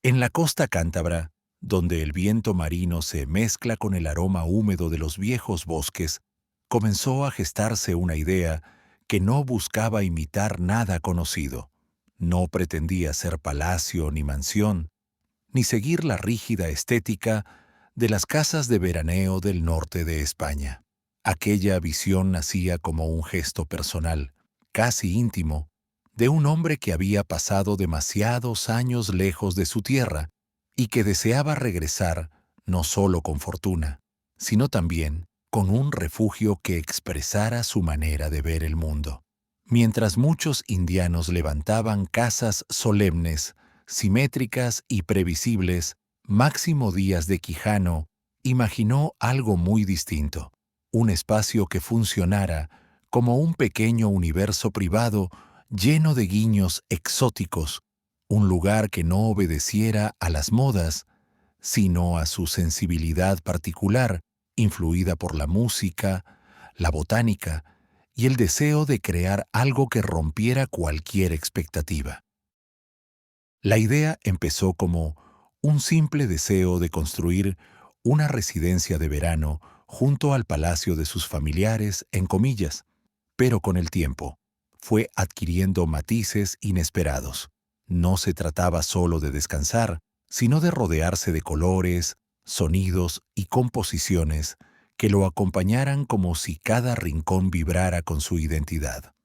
En la costa cántabra, donde el viento marino se mezcla con el aroma húmedo de los viejos bosques, comenzó a gestarse una idea que no buscaba imitar nada conocido. No pretendía ser palacio ni mansión, ni seguir la rígida estética de las casas de veraneo del norte de España. Aquella visión nacía como un gesto personal, casi íntimo, de un hombre que había pasado demasiados años lejos de su tierra y que deseaba regresar no solo con fortuna, sino también con un refugio que expresara su manera de ver el mundo. Mientras muchos indianos levantaban casas solemnes, simétricas y previsibles, Máximo Díaz de Quijano imaginó algo muy distinto, un espacio que funcionara como un pequeño universo privado lleno de guiños exóticos, un lugar que no obedeciera a las modas, sino a su sensibilidad particular, influida por la música, la botánica y el deseo de crear algo que rompiera cualquier expectativa. La idea empezó como un simple deseo de construir una residencia de verano junto al palacio de sus familiares, en comillas, pero con el tiempo fue adquiriendo matices inesperados. No se trataba solo de descansar, sino de rodearse de colores, sonidos y composiciones que lo acompañaran como si cada rincón vibrara con su identidad.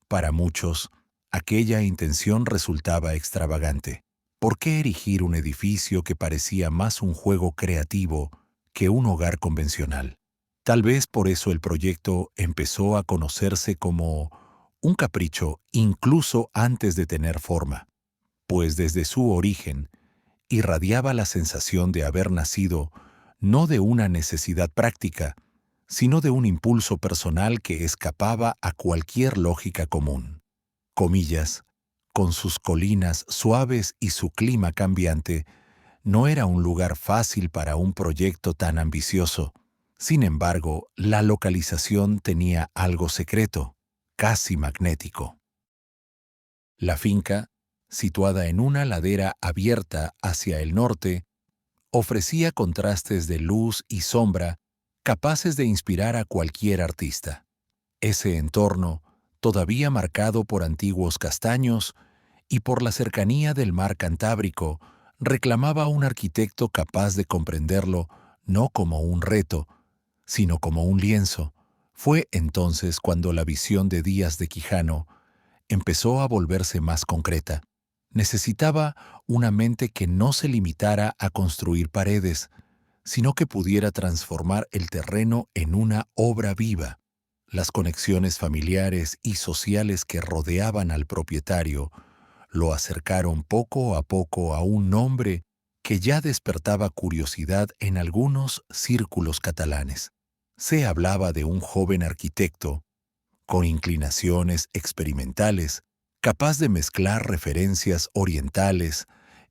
Para muchos, aquella intención resultaba extravagante. ¿Por qué erigir un edificio que parecía más un juego creativo que un hogar convencional? Tal vez por eso el proyecto empezó a conocerse como un capricho incluso antes de tener forma, pues desde su origen irradiaba la sensación de haber nacido no de una necesidad práctica, sino de un impulso personal que escapaba a cualquier lógica común. Comillas, con sus colinas suaves y su clima cambiante, no era un lugar fácil para un proyecto tan ambicioso. Sin embargo, la localización tenía algo secreto, casi magnético. La finca, situada en una ladera abierta hacia el norte, ofrecía contrastes de luz y sombra capaces de inspirar a cualquier artista. Ese entorno, todavía marcado por antiguos castaños y por la cercanía del mar Cantábrico, reclamaba un arquitecto capaz de comprenderlo no como un reto, sino como un lienzo. Fue entonces cuando la visión de Díaz de Quijano empezó a volverse más concreta. Necesitaba una mente que no se limitara a construir paredes, sino que pudiera transformar el terreno en una obra viva. Las conexiones familiares y sociales que rodeaban al propietario lo acercaron poco a poco a un nombre que ya despertaba curiosidad en algunos círculos catalanes. Se hablaba de un joven arquitecto con inclinaciones experimentales, capaz de mezclar referencias orientales,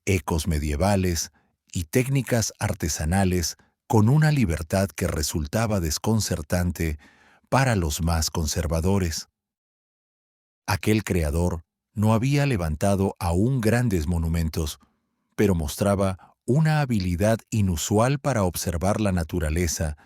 ecos medievales y técnicas artesanales con una libertad que resultaba desconcertante para los más conservadores. Aquel creador no había levantado aún grandes monumentos, pero mostraba una habilidad inusual para observar la naturaleza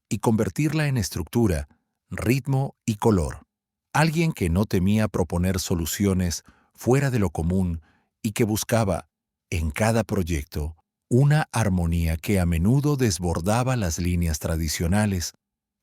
y convertirla en estructura, ritmo y color. Alguien que no temía proponer soluciones fuera de lo común y que buscaba, en cada proyecto, una armonía que a menudo desbordaba las líneas tradicionales.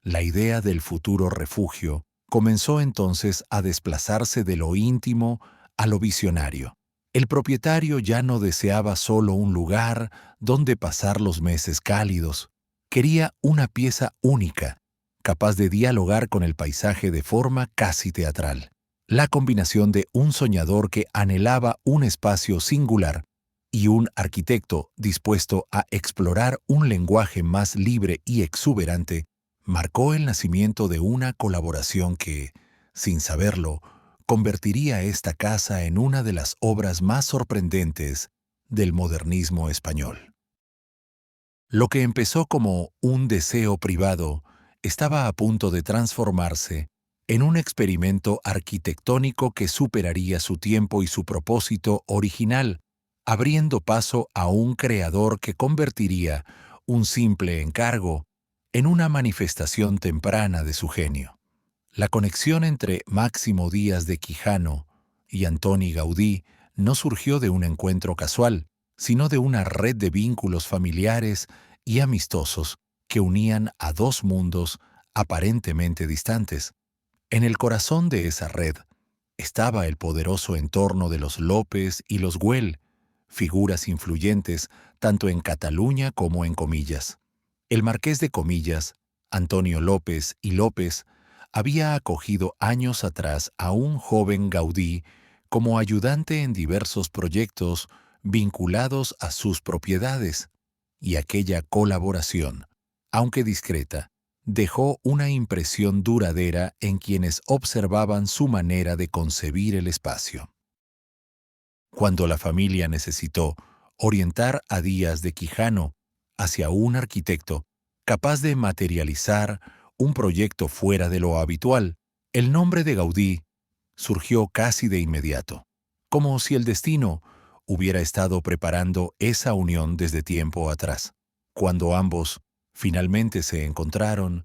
La idea del futuro refugio comenzó entonces a desplazarse de lo íntimo a lo visionario. El propietario ya no deseaba solo un lugar donde pasar los meses cálidos. Quería una pieza única, capaz de dialogar con el paisaje de forma casi teatral. La combinación de un soñador que anhelaba un espacio singular y un arquitecto dispuesto a explorar un lenguaje más libre y exuberante marcó el nacimiento de una colaboración que, sin saberlo, convertiría esta casa en una de las obras más sorprendentes del modernismo español. Lo que empezó como un deseo privado estaba a punto de transformarse en un experimento arquitectónico que superaría su tiempo y su propósito original, abriendo paso a un creador que convertiría un simple encargo en una manifestación temprana de su genio. La conexión entre Máximo Díaz de Quijano y Antoni Gaudí no surgió de un encuentro casual, sino de una red de vínculos familiares y amistosos que unían a dos mundos aparentemente distantes. En el corazón de esa red estaba el poderoso entorno de los López y los Güell, figuras influyentes tanto en Cataluña como en Comillas. El marqués de Comillas, Antonio López y López, había acogido años atrás a un joven Gaudí como ayudante en diversos proyectos vinculados a sus propiedades, y aquella colaboración, aunque discreta, dejó una impresión duradera en quienes observaban su manera de concebir el espacio. Cuando la familia necesitó orientar a Díaz de Quijano hacia un arquitecto capaz de materializar un proyecto fuera de lo habitual, el nombre de Gaudí surgió casi de inmediato, como si el destino hubiera estado preparando esa unión desde tiempo atrás. Cuando ambos finalmente se encontraron,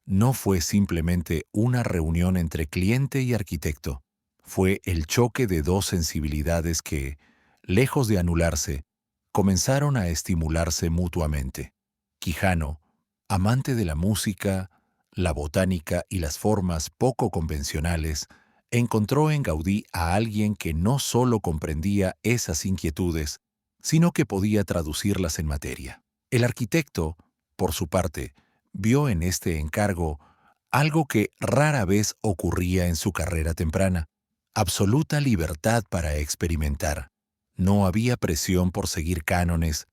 no fue simplemente una reunión entre cliente y arquitecto, fue el choque de dos sensibilidades que, lejos de anularse, comenzaron a estimularse mutuamente. Quijano, amante de la música, la botánica y las formas poco convencionales, encontró en Gaudí a alguien que no solo comprendía esas inquietudes, sino que podía traducirlas en materia. El arquitecto, por su parte, vio en este encargo algo que rara vez ocurría en su carrera temprana: absoluta libertad para experimentar. No había presión por seguir cánones,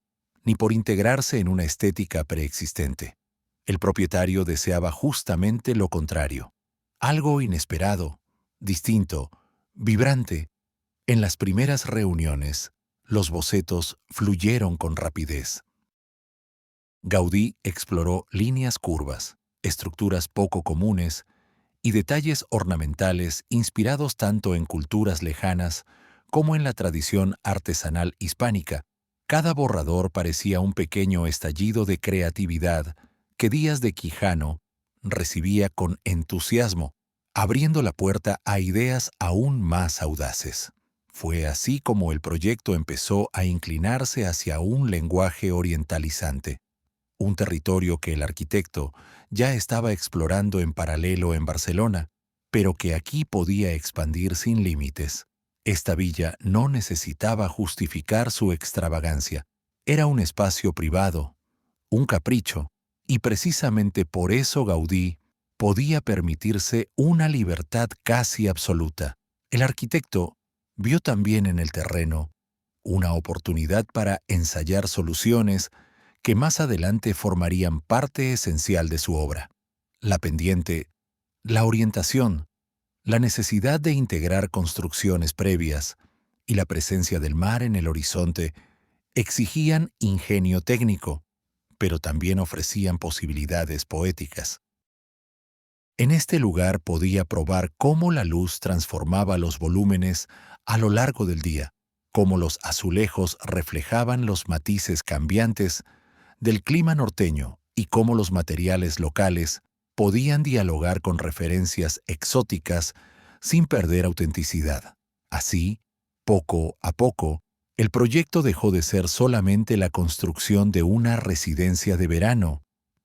ni por integrarse en una estética preexistente. El propietario deseaba justamente lo contrario: algo inesperado, distinto, vibrante. En las primeras reuniones, los bocetos fluyeron con rapidez. Gaudí exploró líneas curvas, estructuras poco comunes y detalles ornamentales inspirados tanto en culturas lejanas como en la tradición artesanal hispánica. Cada borrador parecía un pequeño estallido de creatividad que Díaz de Quijano recibía con entusiasmo, abriendo la puerta a ideas aún más audaces. Fue así como el proyecto empezó a inclinarse hacia un lenguaje orientalizante, un territorio que el arquitecto ya estaba explorando en paralelo en Barcelona, pero que aquí podía expandir sin límites. Esta villa no necesitaba justificar su extravagancia. Era un espacio privado, un capricho, y precisamente por eso Gaudí podía permitirse una libertad casi absoluta. El arquitecto vio también en el terreno una oportunidad para ensayar soluciones que más adelante formarían parte esencial de su obra. La pendiente, la orientación, la necesidad de integrar construcciones previas y la presencia del mar en el horizonte exigían ingenio técnico, pero también ofrecían posibilidades poéticas. En este lugar podía probar cómo la luz transformaba los volúmenes a lo largo del día, cómo los azulejos reflejaban los matices cambiantes del clima norteño y cómo los materiales locales podían dialogar con referencias exóticas sin perder autenticidad. Así, poco a poco, el proyecto dejó de ser solamente la construcción de una residencia de verano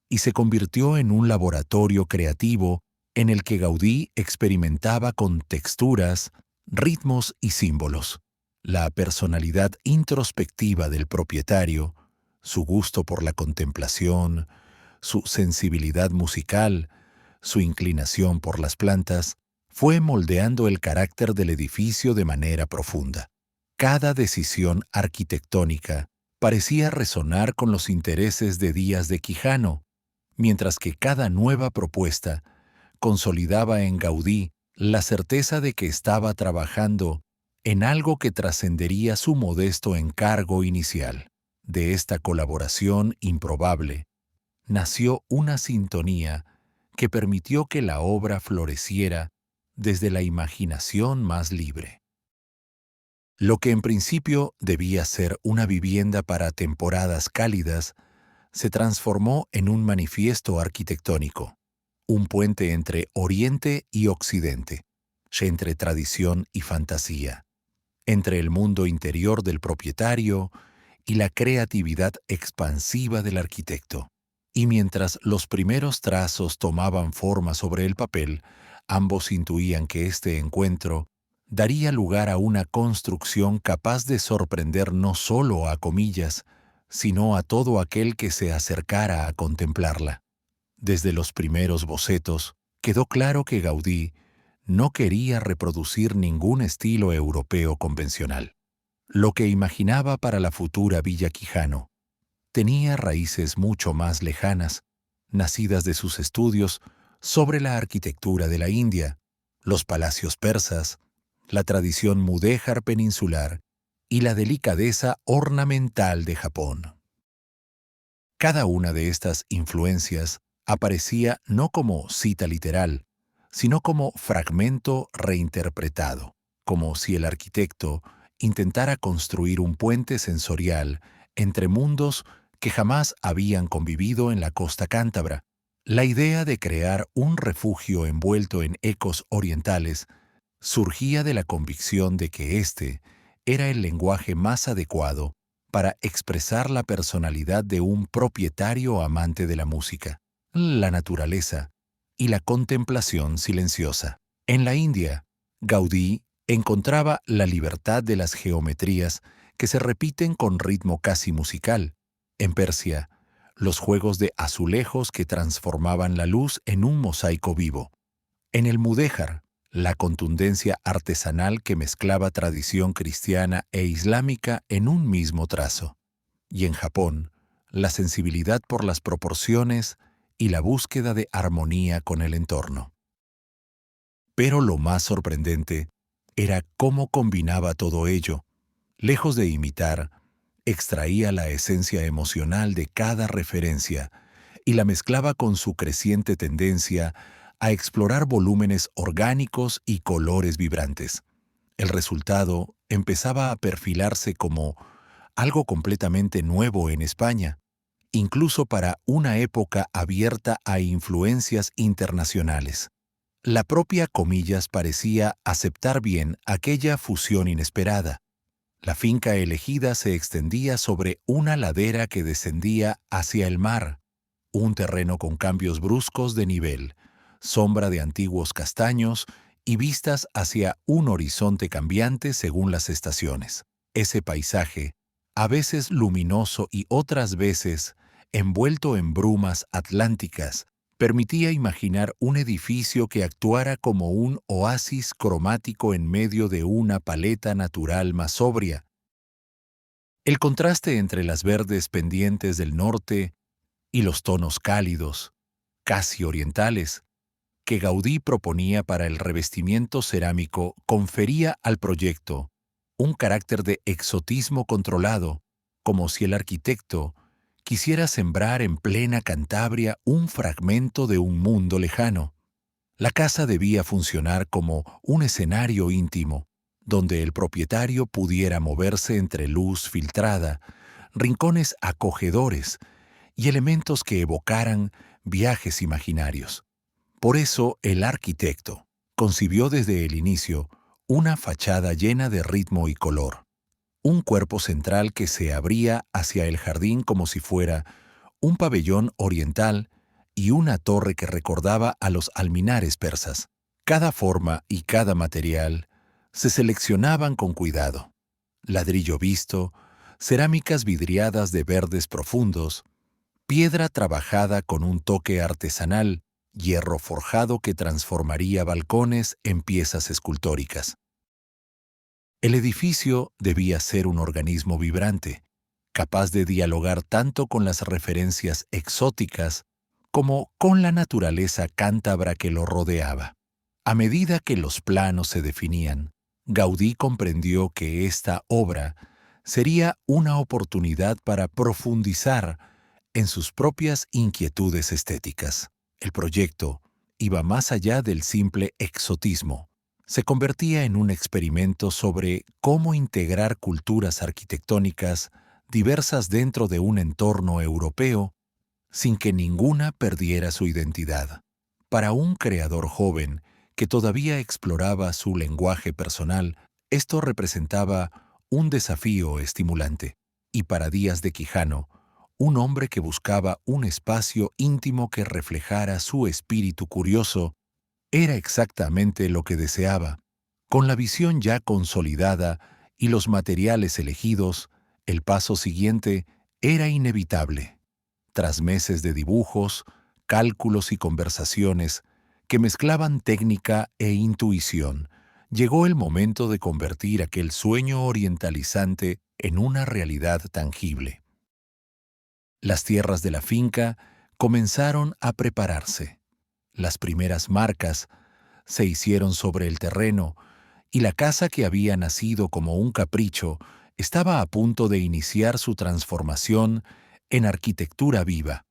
y se convirtió en un laboratorio creativo en el que Gaudí experimentaba con texturas, ritmos y símbolos. La personalidad introspectiva del propietario, su gusto por la contemplación, su sensibilidad musical, su inclinación por las plantas, fue moldeando el carácter del edificio de manera profunda. Cada decisión arquitectónica parecía resonar con los intereses de Díaz de Quijano, mientras que cada nueva propuesta consolidaba en Gaudí la certeza de que estaba trabajando en algo que trascendería su modesto encargo inicial. De esta colaboración improbable nació una sintonía que permitió que la obra floreciera desde la imaginación más libre. Lo que en principio debía ser una vivienda para temporadas cálidas, se transformó en un manifiesto arquitectónico, un puente entre Oriente y Occidente, entre tradición y fantasía, entre el mundo interior del propietario y la creatividad expansiva del arquitecto. Y mientras los primeros trazos tomaban forma sobre el papel, ambos intuían que este encuentro daría lugar a una construcción capaz de sorprender no solo a comillas, sino a todo aquel que se acercara a contemplarla. Desde los primeros bocetos, quedó claro que Gaudí no quería reproducir ningún estilo europeo convencional. Lo que imaginaba para la futura Villa Quijano tenía raíces mucho más lejanas, nacidas de sus estudios sobre la arquitectura de la India, los palacios persas, la tradición mudéjar peninsular y la delicadeza ornamental de Japón. Cada una de estas influencias aparecía no como cita literal, sino como fragmento reinterpretado, como si el arquitecto intentara construir un puente sensorial entre mundos que jamás habían convivido en la costa cántabra. La idea de crear un refugio envuelto en ecos orientales surgía de la convicción de que este era el lenguaje más adecuado para expresar la personalidad de un propietario amante de la música, la naturaleza y la contemplación silenciosa. En la India, Gaudí encontraba la libertad de las geometrías que se repiten con ritmo casi musical. En Persia, los juegos de azulejos que transformaban la luz en un mosaico vivo. En el mudéjar, la contundencia artesanal que mezclaba tradición cristiana e islámica en un mismo trazo. Y en Japón, la sensibilidad por las proporciones y la búsqueda de armonía con el entorno. Pero lo más sorprendente era cómo combinaba todo ello. Lejos de imitar, extraía la esencia emocional de cada referencia y la mezclaba con su creciente tendencia a explorar volúmenes orgánicos y colores vibrantes. El resultado empezaba a perfilarse como algo completamente nuevo en España, incluso para una época abierta a influencias internacionales. La propia Comillas parecía aceptar bien aquella fusión inesperada. La finca elegida se extendía sobre una ladera que descendía hacia el mar, un terreno con cambios bruscos de nivel, sombra de antiguos castaños y vistas hacia un horizonte cambiante según las estaciones. Ese paisaje, a veces luminoso y otras veces envuelto en brumas atlánticas, permitía imaginar un edificio que actuara como un oasis cromático en medio de una paleta natural más sobria. El contraste entre las verdes pendientes del norte y los tonos cálidos, casi orientales, que Gaudí proponía para el revestimiento cerámico confería al proyecto un carácter de exotismo controlado, como si el arquitecto quisiera sembrar en plena Cantabria un fragmento de un mundo lejano. La casa debía funcionar como un escenario íntimo, donde el propietario pudiera moverse entre luz filtrada, rincones acogedores y elementos que evocaran viajes imaginarios. Por eso el arquitecto concibió desde el inicio una fachada llena de ritmo y color, un cuerpo central que se abría hacia el jardín como si fuera un pabellón oriental y una torre que recordaba a los alminares persas. Cada forma y cada material se seleccionaban con cuidado. Ladrillo visto, cerámicas vidriadas de verdes profundos, piedra trabajada con un toque artesanal, hierro forjado que transformaría balcones en piezas escultóricas. El edificio debía ser un organismo vibrante, capaz de dialogar tanto con las referencias exóticas como con la naturaleza cántabra que lo rodeaba. A medida que los planos se definían, Gaudí comprendió que esta obra sería una oportunidad para profundizar en sus propias inquietudes estéticas. El proyecto iba más allá del simple exotismo. se convertía en un experimento sobre cómo integrar culturas arquitectónicas diversas dentro de un entorno europeo sin que ninguna perdiera su identidad. Para un creador joven que todavía exploraba su lenguaje personal, esto representaba un desafío estimulante. Y para Díaz de Quijano, un hombre que buscaba un espacio íntimo que reflejara su espíritu curioso, era exactamente lo que deseaba. Con la visión ya consolidada y los materiales elegidos, el paso siguiente era inevitable. Tras meses de dibujos, cálculos y conversaciones que mezclaban técnica e intuición, llegó el momento de convertir aquel sueño orientalizante en una realidad tangible. Las tierras de la finca comenzaron a prepararse. Las primeras marcas se hicieron sobre el terreno y la casa que había nacido como un capricho estaba a punto de iniciar su transformación en arquitectura viva.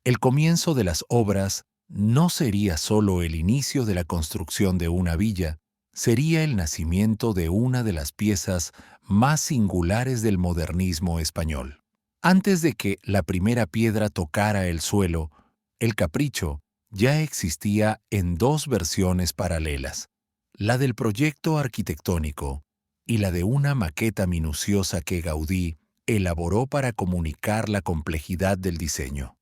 El comienzo de las obras no sería solo el inicio de la construcción de una villa, sería el nacimiento de una de las piezas más singulares del modernismo español. Antes de que la primera piedra tocara el suelo, el capricho ya existía en dos versiones paralelas, la del proyecto arquitectónico y la de una maqueta minuciosa que Gaudí elaboró para comunicar la complejidad del diseño.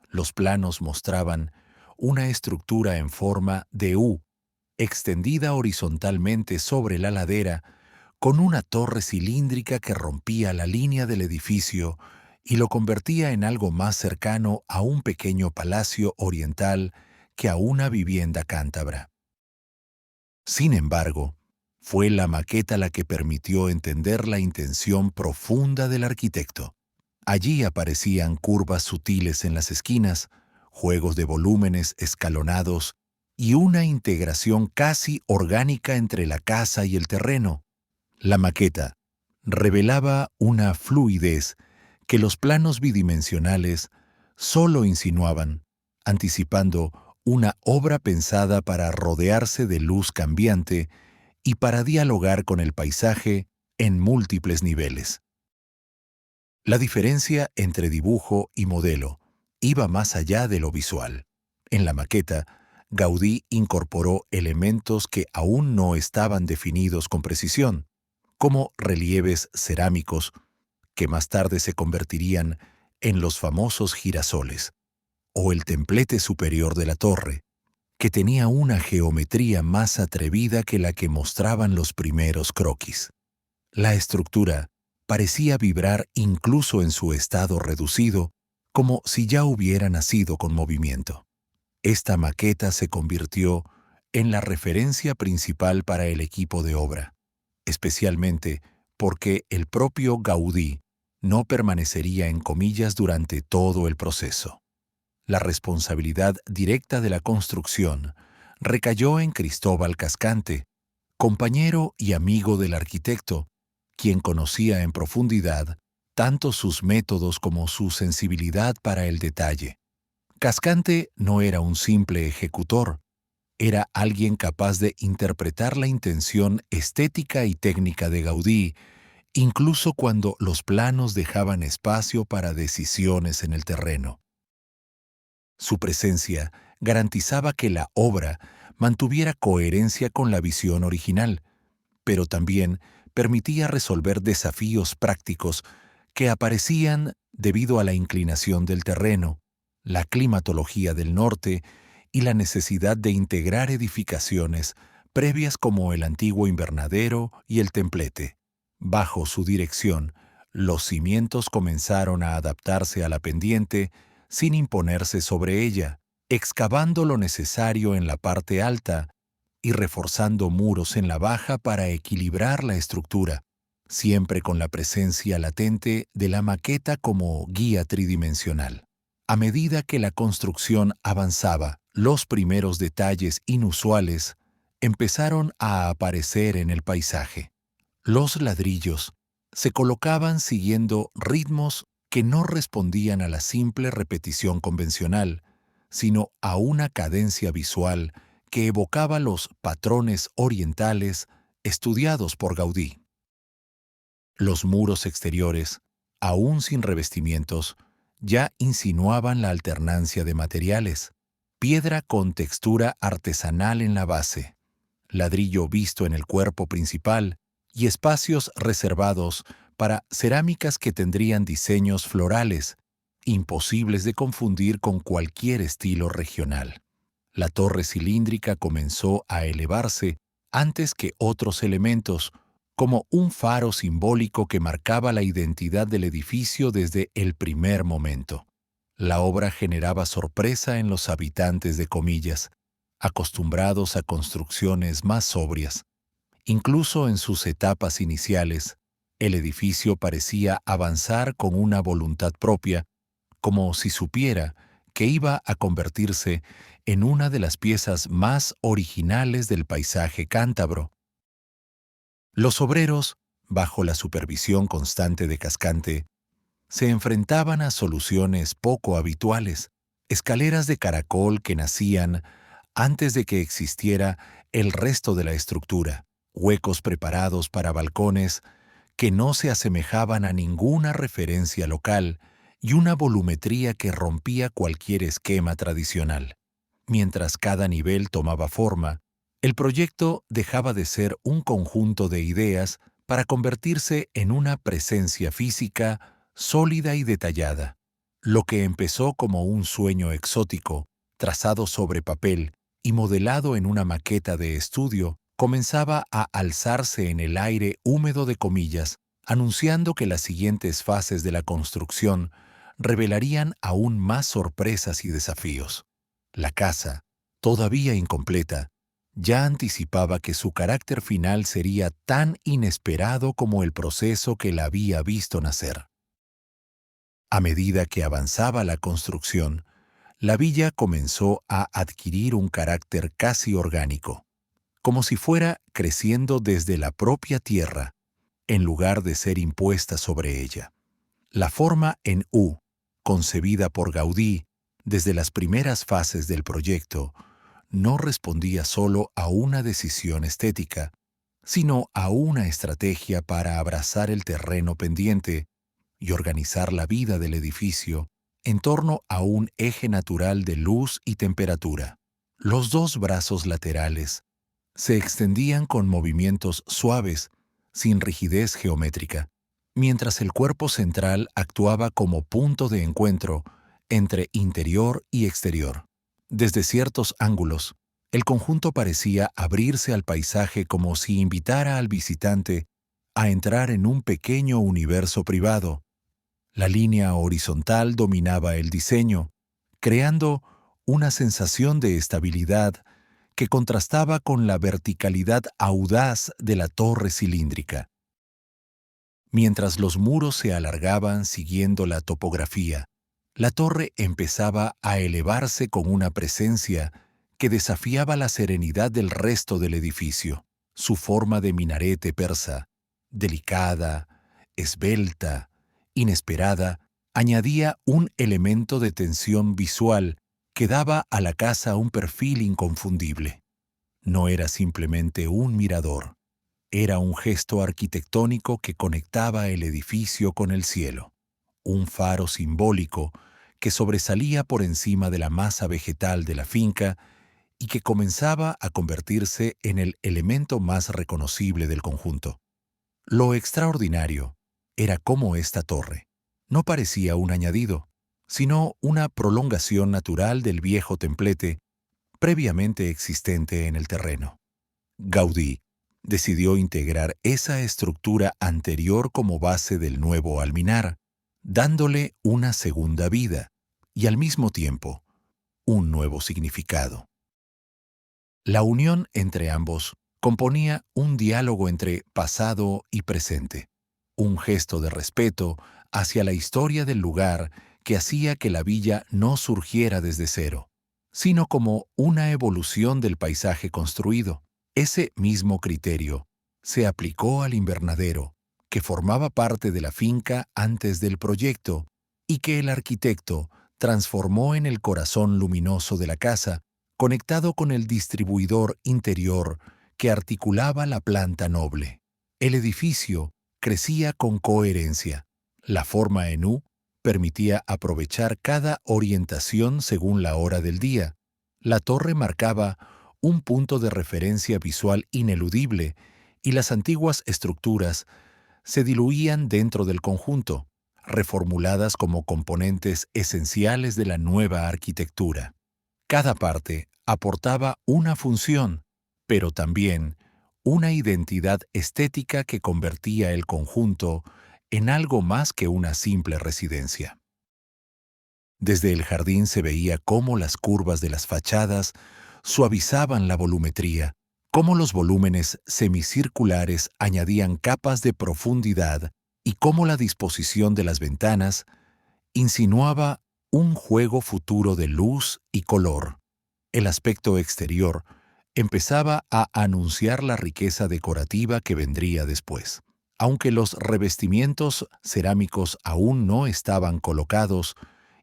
Los planos mostraban una estructura en forma de U, extendida horizontalmente sobre la ladera, con una torre cilíndrica que rompía la línea del edificio y lo convertía en algo más cercano a un pequeño palacio oriental que a una vivienda cántabra. Sin embargo, fue la maqueta la que permitió entender la intención profunda del arquitecto. Allí aparecían curvas sutiles en las esquinas, juegos de volúmenes escalonados y una integración casi orgánica entre la casa y el terreno. La maqueta revelaba una fluidez que los planos bidimensionales solo insinuaban, anticipando una obra pensada para rodearse de luz cambiante y para dialogar con el paisaje en múltiples niveles. La diferencia entre dibujo y modelo iba más allá de lo visual. En la maqueta, Gaudí incorporó elementos que aún no estaban definidos con precisión, como relieves cerámicos, que más tarde se convertirían en los famosos girasoles, o el templete superior de la torre, que tenía una geometría más atrevida que la que mostraban los primeros croquis. La estructura parecía vibrar incluso en su estado reducido, como si ya hubiera nacido con movimiento. Esta maqueta se convirtió en la referencia principal para el equipo de obra, especialmente porque el propio Gaudí no permanecería en comillas durante todo el proceso. La responsabilidad directa de la construcción recayó en Cristóbal Cascante, compañero y amigo del arquitecto, quien conocía en profundidad tanto sus métodos como su sensibilidad para el detalle. Cascante no era un simple ejecutor, era alguien capaz de interpretar la intención estética y técnica de Gaudí, incluso cuando los planos dejaban espacio para decisiones en el terreno. Su presencia garantizaba que la obra mantuviera coherencia con la visión original, pero también permitía resolver desafíos prácticos que aparecían debido a la inclinación del terreno, la climatología del norte y la necesidad de integrar edificaciones previas como el antiguo invernadero y el templete. Bajo su dirección, los cimientos comenzaron a adaptarse a la pendiente sin imponerse sobre ella, excavando lo necesario en la parte alta y reforzando muros en la baja para equilibrar la estructura, siempre con la presencia latente de la maqueta como guía tridimensional. A medida que la construcción avanzaba, los primeros detalles inusuales empezaron a aparecer en el paisaje. Los ladrillos se colocaban siguiendo ritmos que no respondían a la simple repetición convencional, sino a una cadencia visual que evocaba los patrones orientales estudiados por Gaudí. Los muros exteriores, aún sin revestimientos, ya insinuaban la alternancia de materiales: piedra con textura artesanal en la base, ladrillo visto en el cuerpo principal y espacios reservados para cerámicas que tendrían diseños florales, imposibles de confundir con cualquier estilo regional. La torre cilíndrica comenzó a elevarse antes que otros elementos, como un faro simbólico que marcaba la identidad del edificio desde el primer momento. La obra generaba sorpresa en los habitantes de Comillas, acostumbrados a construcciones más sobrias. Incluso en sus etapas iniciales, el edificio parecía avanzar con una voluntad propia, como si supiera que iba a convertirse en una de las piezas más originales del paisaje cántabro. Los obreros, bajo la supervisión constante de Cascante, se enfrentaban a soluciones poco habituales: escaleras de caracol que nacían antes de que existiera el resto de la estructura, huecos preparados para balcones que no se asemejaban a ninguna referencia local y una volumetría que rompía cualquier esquema tradicional. Mientras cada nivel tomaba forma, el proyecto dejaba de ser un conjunto de ideas para convertirse en una presencia física sólida y detallada. Lo que empezó como un sueño exótico, trazado sobre papel y modelado en una maqueta de estudio, comenzaba a alzarse en el aire húmedo de Comillas, anunciando que las siguientes fases de la construcción revelarían aún más sorpresas y desafíos. La casa, todavía incompleta, ya anticipaba que su carácter final sería tan inesperado como el proceso que la había visto nacer. A medida que avanzaba la construcción, la villa comenzó a adquirir un carácter casi orgánico, como si fuera creciendo desde la propia tierra, en lugar de ser impuesta sobre ella. La forma en U, concebida por Gaudí desde las primeras fases del proyecto, no respondía solo a una decisión estética, sino a una estrategia para abrazar el terreno pendiente y organizar la vida del edificio en torno a un eje natural de luz y temperatura. Los dos brazos laterales se extendían con movimientos suaves, sin rigidez geométrica, mientras el cuerpo central actuaba como punto de encuentro entre interior y exterior. Desde ciertos ángulos, el conjunto parecía abrirse al paisaje como si invitara al visitante a entrar en un pequeño universo privado. La línea horizontal dominaba el diseño, creando una sensación de estabilidad que contrastaba con la verticalidad audaz de la torre cilíndrica. Mientras los muros se alargaban siguiendo la topografía, la torre empezaba a elevarse con una presencia que desafiaba la serenidad del resto del edificio. Su forma de minarete persa, delicada, esbelta, inesperada, añadía un elemento de tensión visual que daba a la casa un perfil inconfundible. No era simplemente un mirador, era un gesto arquitectónico que conectaba el edificio con el cielo, un faro simbólico que sobresalía por encima de la masa vegetal de la finca y que comenzaba a convertirse en el elemento más reconocible del conjunto. Lo extraordinario era cómo esta torre no parecía un añadido, sino una prolongación natural del viejo templete previamente existente en el terreno. Gaudí decidió integrar esa estructura anterior como base del nuevo alminar, dándole una segunda vida y al mismo tiempo un nuevo significado. La unión entre ambos componía un diálogo entre pasado y presente, un gesto de respeto hacia la historia del lugar que hacía que la villa no surgiera desde cero, sino como una evolución del paisaje construido. Ese mismo criterio se aplicó al invernadero, que formaba parte de la finca antes del proyecto y que el arquitecto transformó en el corazón luminoso de la casa, conectado con el distribuidor interior que articulaba la planta noble. El edificio crecía con coherencia. La forma en U permitía aprovechar cada orientación según la hora del día. La torre marcaba un punto de referencia visual ineludible y las antiguas estructuras se diluían dentro del conjunto, reformuladas como componentes esenciales de la nueva arquitectura. Cada parte aportaba una función, pero también una identidad estética que convertía el conjunto en algo más que una simple residencia. Desde el jardín se veía cómo las curvas de las fachadas suavizaban la volumetría, cómo los volúmenes semicirculares añadían capas de profundidad y cómo la disposición de las ventanas insinuaba un juego futuro de luz y color. El aspecto exterior empezaba a anunciar la riqueza decorativa que vendría después. Aunque los revestimientos cerámicos aún no estaban colocados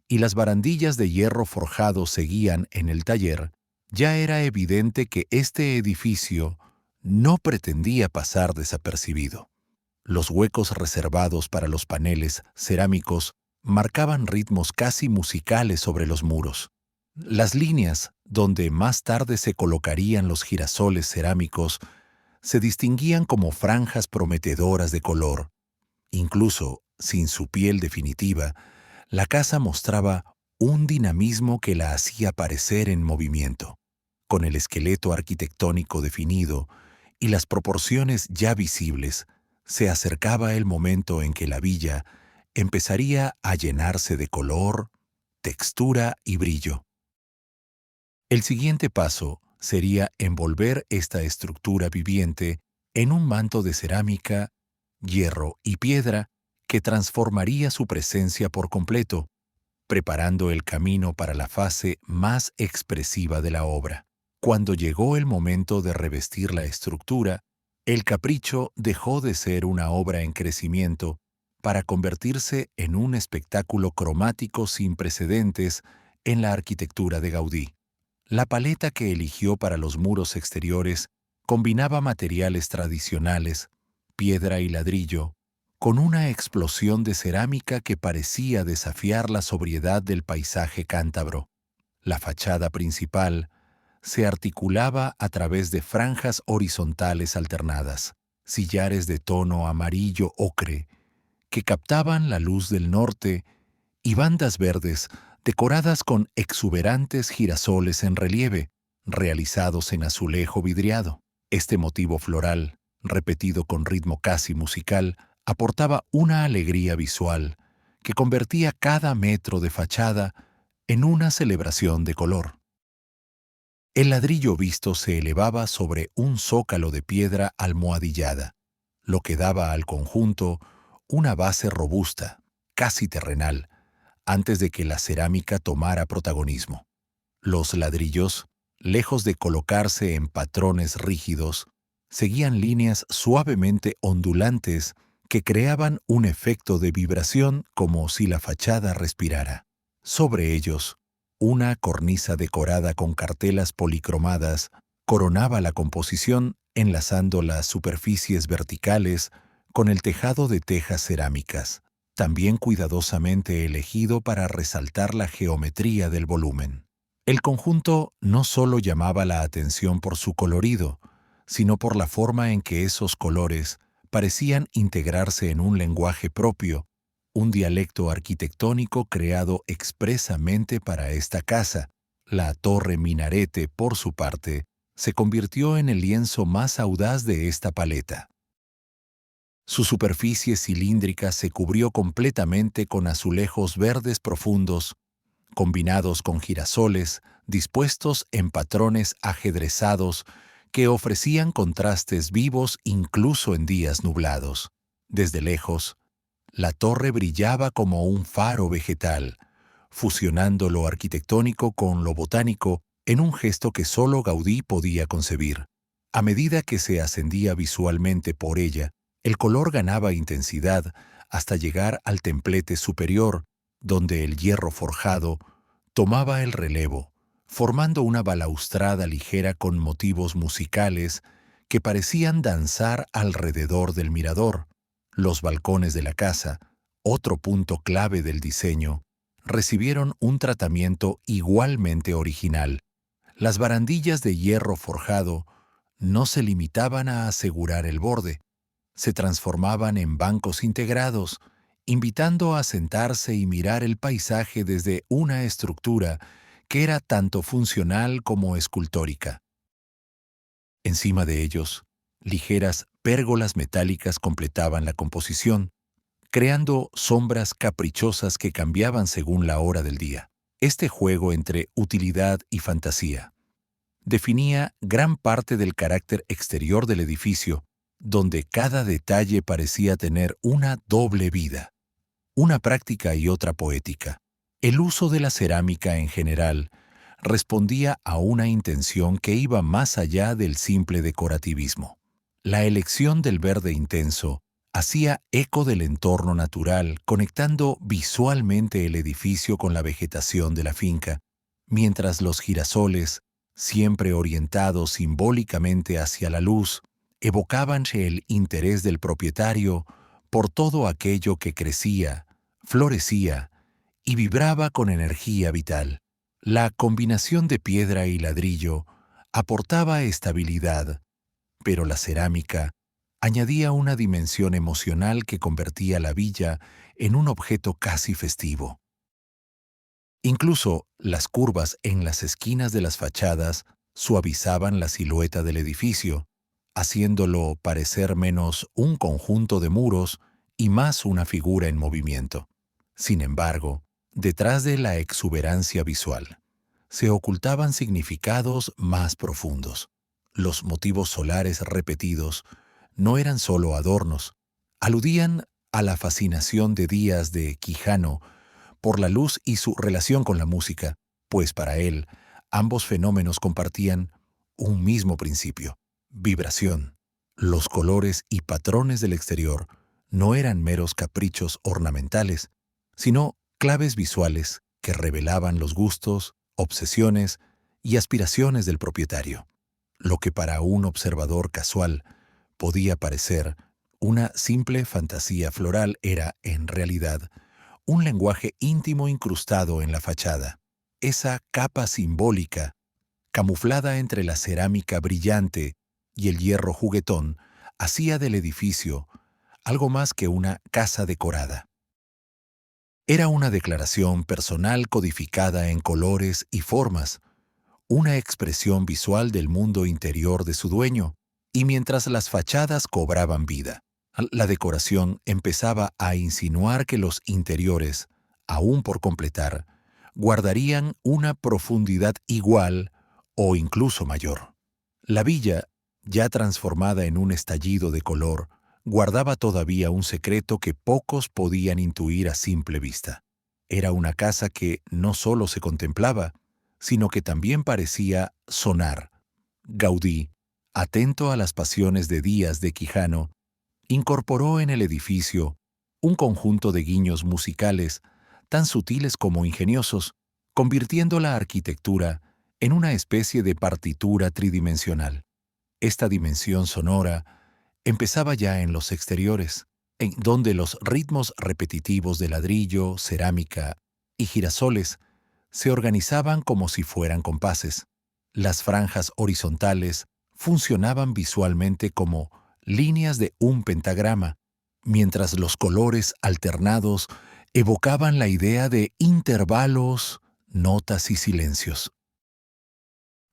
y las barandillas de hierro forjado seguían en el taller, ya era evidente que este edificio no pretendía pasar desapercibido. Los huecos reservados para los paneles cerámicos marcaban ritmos casi musicales sobre los muros. Las líneas, donde más tarde se colocarían los girasoles cerámicos, se distinguían como franjas prometedoras de color. Incluso sin su piel definitiva, la casa mostraba un dinamismo que la hacía parecer en movimiento. Con el esqueleto arquitectónico definido y las proporciones ya visibles, se acercaba el momento en que la villa empezaría a llenarse de color, textura y brillo. El siguiente paso sería envolver esta estructura viviente en un manto de cerámica, hierro y piedra que transformaría su presencia por completo, preparando el camino para la fase más expresiva de la obra. Cuando llegó el momento de revestir la estructura, el Capricho dejó de ser una obra en crecimiento para convertirse en un espectáculo cromático sin precedentes en la arquitectura de Gaudí. La paleta que eligió para los muros exteriores combinaba materiales tradicionales, piedra y ladrillo, con una explosión de cerámica que parecía desafiar la sobriedad del paisaje cántabro. La fachada principal se articulaba a través de franjas horizontales alternadas, sillares de tono amarillo ocre, que captaban la luz del norte, y bandas verdes decoradas con exuberantes girasoles en relieve, realizados en azulejo vidriado. Este motivo floral, repetido con ritmo casi musical, aportaba una alegría visual que convertía cada metro de fachada en una celebración de color. El ladrillo visto se elevaba sobre un zócalo de piedra almohadillada, lo que daba al conjunto una base robusta, casi terrenal, antes de que la cerámica tomara protagonismo. Los ladrillos, lejos de colocarse en patrones rígidos, seguían líneas suavemente ondulantes que creaban un efecto de vibración como si la fachada respirara. Sobre ellos, una cornisa decorada con cartelas policromadas coronaba la composición, enlazando las superficies verticales con el tejado de tejas cerámicas, también cuidadosamente elegido para resaltar la geometría del volumen. El conjunto no solo llamaba la atención por su colorido, sino por la forma en que esos colores parecían integrarse en un lenguaje propio, un dialecto arquitectónico creado expresamente para esta casa. La torre minarete, por su parte, se convirtió en el lienzo más audaz de esta paleta. Su superficie cilíndrica se cubrió completamente con azulejos verdes profundos, combinados con girasoles dispuestos en patrones ajedrezados que ofrecían contrastes vivos incluso en días nublados. Desde lejos, la torre brillaba como un faro vegetal, fusionando lo arquitectónico con lo botánico en un gesto que solo Gaudí podía concebir. A medida que se ascendía visualmente por ella, el color ganaba intensidad hasta llegar al templete superior, donde el hierro forjado tomaba el relevo, formando una balaustrada ligera con motivos musicales que parecían danzar alrededor del mirador. Los balcones de la casa, otro punto clave del diseño, recibieron un tratamiento igualmente original. Las barandillas de hierro forjado no se limitaban a asegurar el borde, se transformaban en bancos integrados, invitando a sentarse y mirar el paisaje desde una estructura que era tanto funcional como escultórica. Encima de ellos, ligeras pérgolas metálicas completaban la composición, creando sombras caprichosas que cambiaban según la hora del día. Este juego entre utilidad y fantasía definía gran parte del carácter exterior del edificio, donde cada detalle parecía tener una doble vida, una práctica y otra poética. El uso de la cerámica en general respondía a una intención que iba más allá del simple decorativismo. La elección del verde intenso hacía eco del entorno natural, conectando visualmente el edificio con la vegetación de la finca, mientras los girasoles, siempre orientados simbólicamente hacia la luz, evocaban el interés del propietario por todo aquello que crecía, florecía y vibraba con energía vital. La combinación de piedra y ladrillo aportaba estabilidad, pero la cerámica añadía una dimensión emocional que convertía la villa en un objeto casi festivo. Incluso las curvas en las esquinas de las fachadas suavizaban la silueta del edificio, haciéndolo parecer menos un conjunto de muros y más una figura en movimiento. Sin embargo, detrás de la exuberancia visual, se ocultaban significados más profundos. Los motivos solares repetidos no eran solo adornos, aludían a la fascinación de Díaz de Quijano por la luz y su relación con la música, pues para él ambos fenómenos compartían un mismo principio: vibración. Los colores y patrones del exterior no eran meros caprichos ornamentales, sino claves visuales que revelaban los gustos, obsesiones y aspiraciones del propietario. Lo que para un observador casual podía parecer una simple fantasía floral era, en realidad, un lenguaje íntimo incrustado en la fachada. Esa capa simbólica, camuflada entre la cerámica brillante y el hierro juguetón, hacía del edificio algo más que una casa decorada. Era una declaración personal codificada en colores y formas, una expresión visual del mundo interior de su dueño, y mientras las fachadas cobraban vida, la decoración empezaba a insinuar que los interiores, aún por completar, guardarían una profundidad igual o incluso mayor. La villa, ya transformada en un estallido de color, guardaba todavía un secreto que pocos podían intuir a simple vista. Era una casa que no solo se contemplaba, sino que también parecía sonar. Gaudí, atento a las pasiones de Díaz de Quijano, incorporó en el edificio un conjunto de guiños musicales tan sutiles como ingeniosos, convirtiendo la arquitectura en una especie de partitura tridimensional. Esta dimensión sonora empezaba ya en los exteriores, en donde los ritmos repetitivos de ladrillo, cerámica y girasoles se organizaban como si fueran compases. Las franjas horizontales funcionaban visualmente como líneas de un pentagrama, mientras los colores alternados evocaban la idea de intervalos, notas y silencios.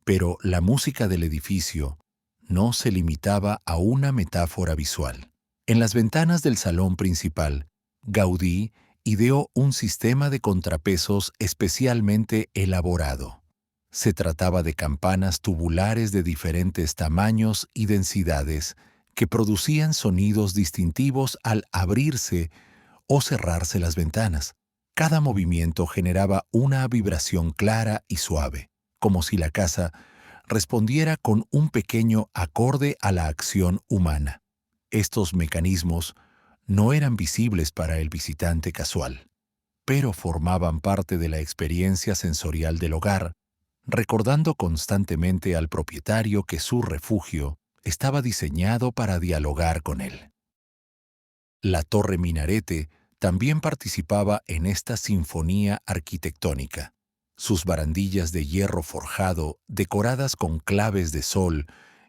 Pero la música del edificio no se limitaba a una metáfora visual. En las ventanas del salón principal, Gaudí ideó un sistema de contrapesos especialmente elaborado. Se trataba de campanas tubulares de diferentes tamaños y densidades que producían sonidos distintivos al abrirse o cerrarse las ventanas. Cada movimiento generaba una vibración clara y suave, como si la casa respondiera con un pequeño acorde a la acción humana. Estos mecanismos no eran visibles para el visitante casual, pero formaban parte de la experiencia sensorial del hogar, recordando constantemente al propietario que su refugio estaba diseñado para dialogar con él. La torre minarete también participaba en esta sinfonía arquitectónica. Sus barandillas de hierro forjado, decoradas con claves de sol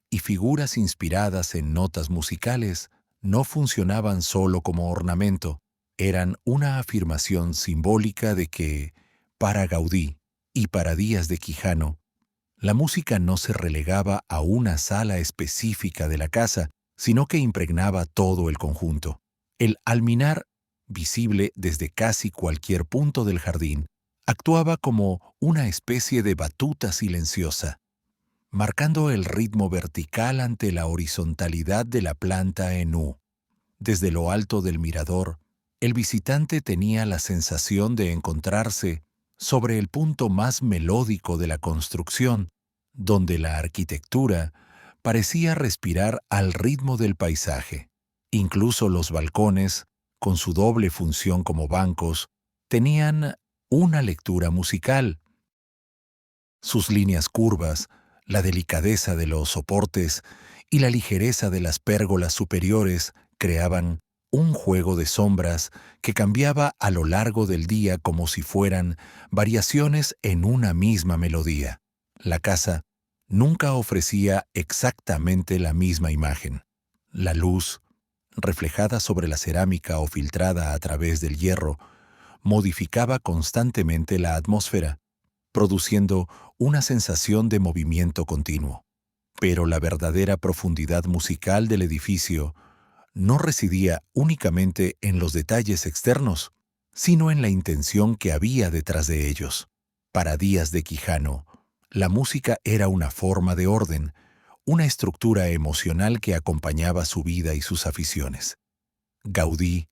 y figuras inspiradas en notas musicales, no funcionaban solo como ornamento, eran una afirmación simbólica de que, para Gaudí y para Díaz de Quijano, la música no se relegaba a una sala específica de la casa, sino que impregnaba todo el conjunto. El alminar, visible desde casi cualquier punto del jardín, actuaba como una especie de batuta silenciosa, marcando el ritmo vertical ante la horizontalidad de la planta en U. Desde lo alto del mirador, el visitante tenía la sensación de encontrarse sobre el punto más melódico de la construcción, donde la arquitectura parecía respirar al ritmo del paisaje. Incluso los balcones, con su doble función como bancos, tenían una lectura musical. Sus líneas curvas, la delicadeza de los soportes y la ligereza de las pérgolas superiores creaban un juego de sombras que cambiaba a lo largo del día como si fueran variaciones en una misma melodía. La casa nunca ofrecía exactamente la misma imagen. La luz, reflejada sobre la cerámica o filtrada a través del hierro, modificaba constantemente la atmósfera, produciendo una sensación de movimiento continuo. Pero la verdadera profundidad musical del edificio no residía únicamente en los detalles externos, sino en la intención que había detrás de ellos. Para Díaz de Quijano, la música era una forma de orden, una estructura emocional que acompañaba su vida y sus aficiones. Gaudí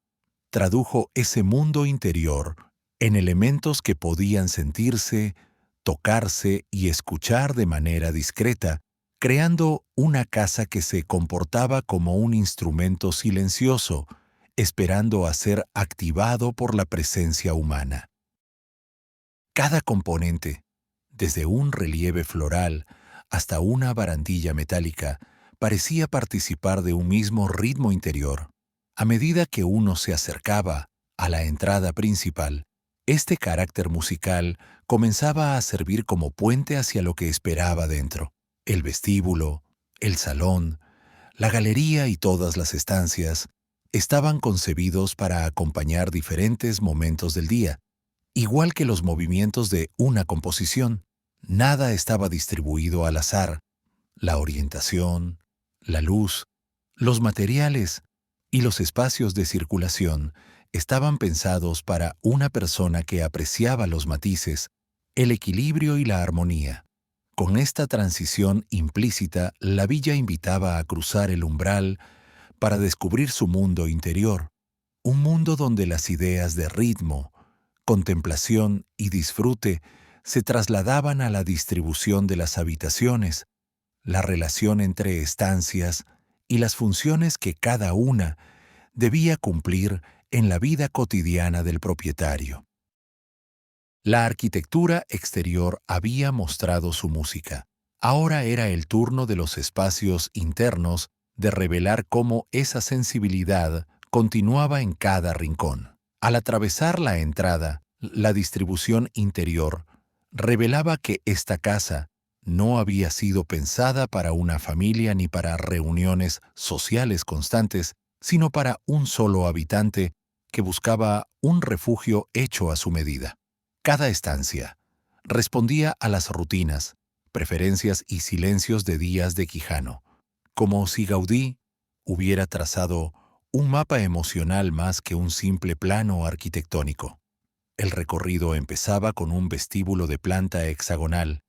tradujo ese mundo interior en elementos que podían sentirse, tocarse y escuchar de manera discreta, creando una casa que se comportaba como un instrumento silencioso, esperando a ser activado por la presencia humana. Cada componente, desde un relieve floral hasta una barandilla metálica, parecía participar de un mismo ritmo interior. A medida que uno se acercaba a la entrada principal, este carácter musical comenzaba a servir como puente hacia lo que esperaba dentro. El vestíbulo, el salón, la galería y todas las estancias estaban concebidos para acompañar diferentes momentos del día, igual que los movimientos de una composición. Nada estaba distribuido al azar. La orientación, la luz, los materiales y los espacios de circulación estaban pensados para una persona que apreciaba los matices, el equilibrio y la armonía. Con esta transición implícita, la villa invitaba a cruzar el umbral para descubrir su mundo interior, un mundo donde las ideas de ritmo, contemplación y disfrute se trasladaban a la distribución de las habitaciones, la relación entre estancias y las funciones que cada una debía cumplir en la vida cotidiana del propietario. La arquitectura exterior había mostrado su música. Ahora era el turno de los espacios internos de revelar cómo esa sensibilidad continuaba en cada rincón. Al atravesar la entrada, la distribución interior revelaba que esta casa no había sido pensada para una familia ni para reuniones sociales constantes, sino para un solo habitante que buscaba un refugio hecho a su medida. Cada estancia respondía a las rutinas, preferencias y silencios de Díaz de Quijano, como si Gaudí hubiera trazado un mapa emocional más que un simple plano arquitectónico. El recorrido empezaba con un vestíbulo de planta hexagonal,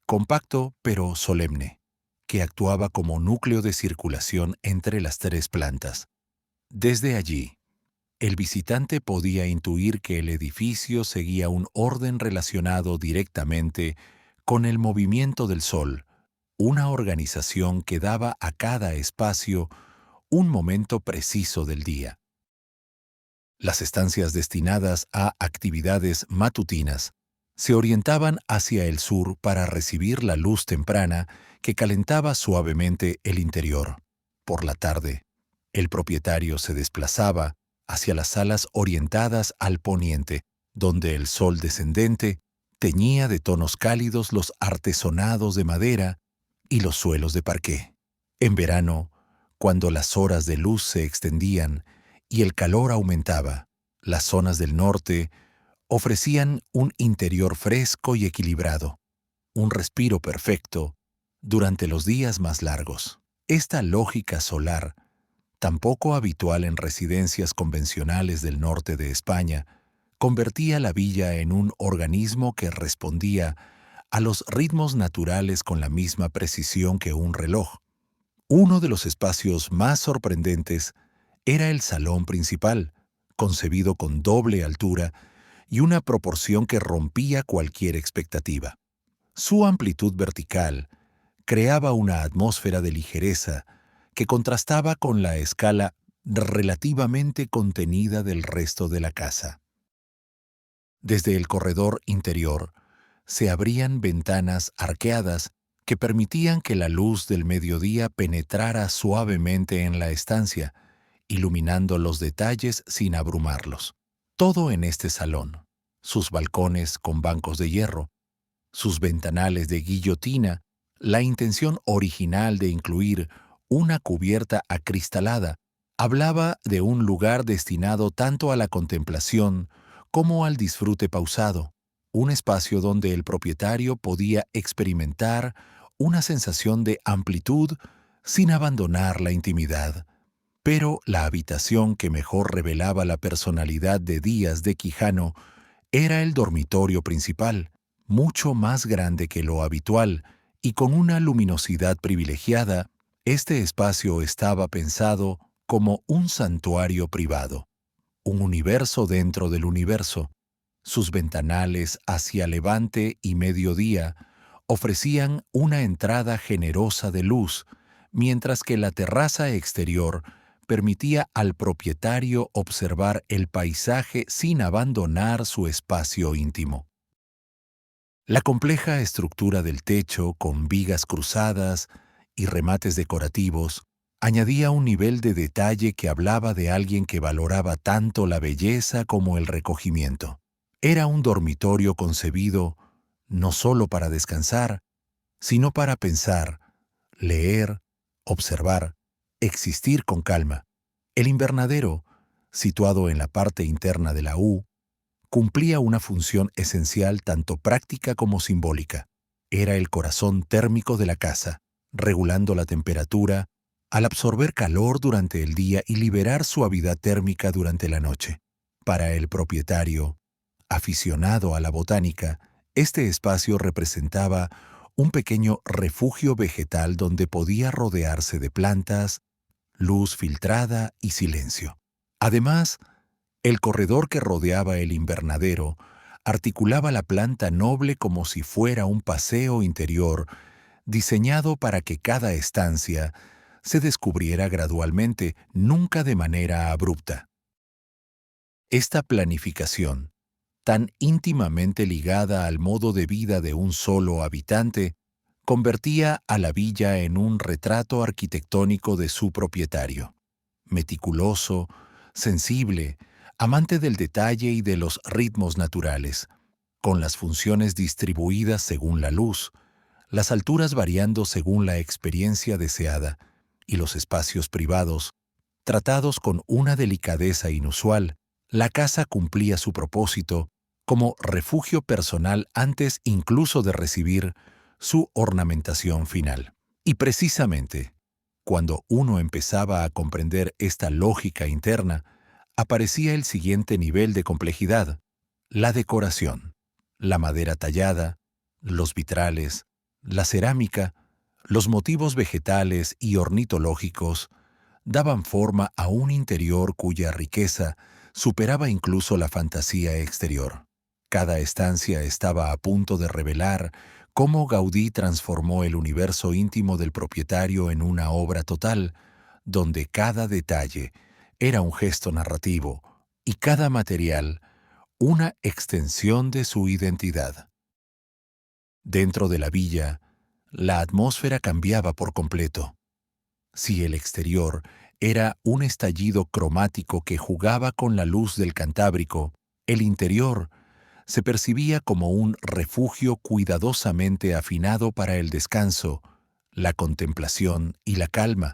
compacto pero solemne, que actuaba como núcleo de circulación entre las tres plantas. Desde allí, el visitante podía intuir que el edificio seguía un orden relacionado directamente con el movimiento del sol, una organización que daba a cada espacio un momento preciso del día. Las estancias destinadas a actividades matutinas Se orientaban hacia el sur para recibir la luz temprana que calentaba suavemente el interior. Por la tarde, el propietario se desplazaba hacia las salas orientadas al poniente, donde el sol descendente teñía de tonos cálidos los artesonados de madera y los suelos de parqué. En verano, cuando las horas de luz se extendían y el calor aumentaba, las zonas del norte ofrecían un interior fresco y equilibrado, un respiro perfecto durante los días más largos. Esta lógica solar, tan poco habitual en residencias convencionales del norte de España, convertía la villa en un organismo que respondía a los ritmos naturales con la misma precisión que un reloj. Uno de los espacios más sorprendentes era el salón principal, concebido con doble altura y una proporción que rompía cualquier expectativa. Su amplitud vertical creaba una atmósfera de ligereza que contrastaba con la escala relativamente contenida del resto de la casa. Desde el corredor interior se abrían ventanas arqueadas que permitían que la luz del mediodía penetrara suavemente en la estancia, iluminando los detalles sin abrumarlos. Todo en este salón, sus balcones con bancos de hierro, sus ventanales de guillotina, la intención original de incluir una cubierta acristalada, hablaba de un lugar destinado tanto a la contemplación como al disfrute pausado, un espacio donde el propietario podía experimentar una sensación de amplitud sin abandonar la intimidad. Pero la habitación que mejor revelaba la personalidad de Díaz de Quijano era el dormitorio principal, mucho más grande que lo habitual y con una luminosidad privilegiada. Este espacio estaba pensado como un santuario privado, un universo dentro del universo. Sus ventanales hacia levante y mediodía ofrecían una entrada generosa de luz, mientras que la terraza exterior permitía al propietario observar el paisaje sin abandonar su espacio íntimo. La compleja estructura del techo, con vigas cruzadas y remates decorativos, añadía un nivel de detalle que hablaba de alguien que valoraba tanto la belleza como el recogimiento. Era un dormitorio concebido no solo para descansar, sino para pensar, leer, observar, existir con calma. El invernadero, situado en la parte interna de la U, cumplía una función esencial tanto práctica como simbólica. Era el corazón térmico de la casa, regulando la temperatura al absorber calor durante el día y liberar suavidad térmica durante la noche. Para el propietario, aficionado a la botánica, este espacio representaba un pequeño refugio vegetal donde podía rodearse de plantas, luz filtrada y silencio. Además, el corredor que rodeaba el invernadero articulaba la planta noble como si fuera un paseo interior diseñado para que cada estancia se descubriera gradualmente, nunca de manera abrupta. Esta planificación, tan íntimamente ligada al modo de vida de un solo habitante, convertía a la villa en un retrato arquitectónico de su propietario. Meticuloso, sensible, amante del detalle y de los ritmos naturales, con las funciones distribuidas según la luz, las alturas variando según la experiencia deseada, y los espacios privados, tratados con una delicadeza inusual. La casa cumplía su propósito como refugio personal antes incluso de recibir su ornamentación final. Y precisamente, cuando uno empezaba a comprender esta lógica interna, aparecía el siguiente nivel de complejidad: la decoración, la madera tallada, los vitrales, la cerámica, los motivos vegetales y ornitológicos daban forma a un interior cuya riqueza superaba incluso la fantasía exterior. Cada estancia estaba a punto de revelar cómo Gaudí transformó el universo íntimo del propietario en una obra total, donde cada detalle era un gesto narrativo y cada material una extensión de su identidad. Dentro de la villa, la atmósfera cambiaba por completo. Si el exterior era un estallido cromático que jugaba con la luz del Cantábrico, el interior se percibía como un refugio cuidadosamente afinado para el descanso, la contemplación y la calma.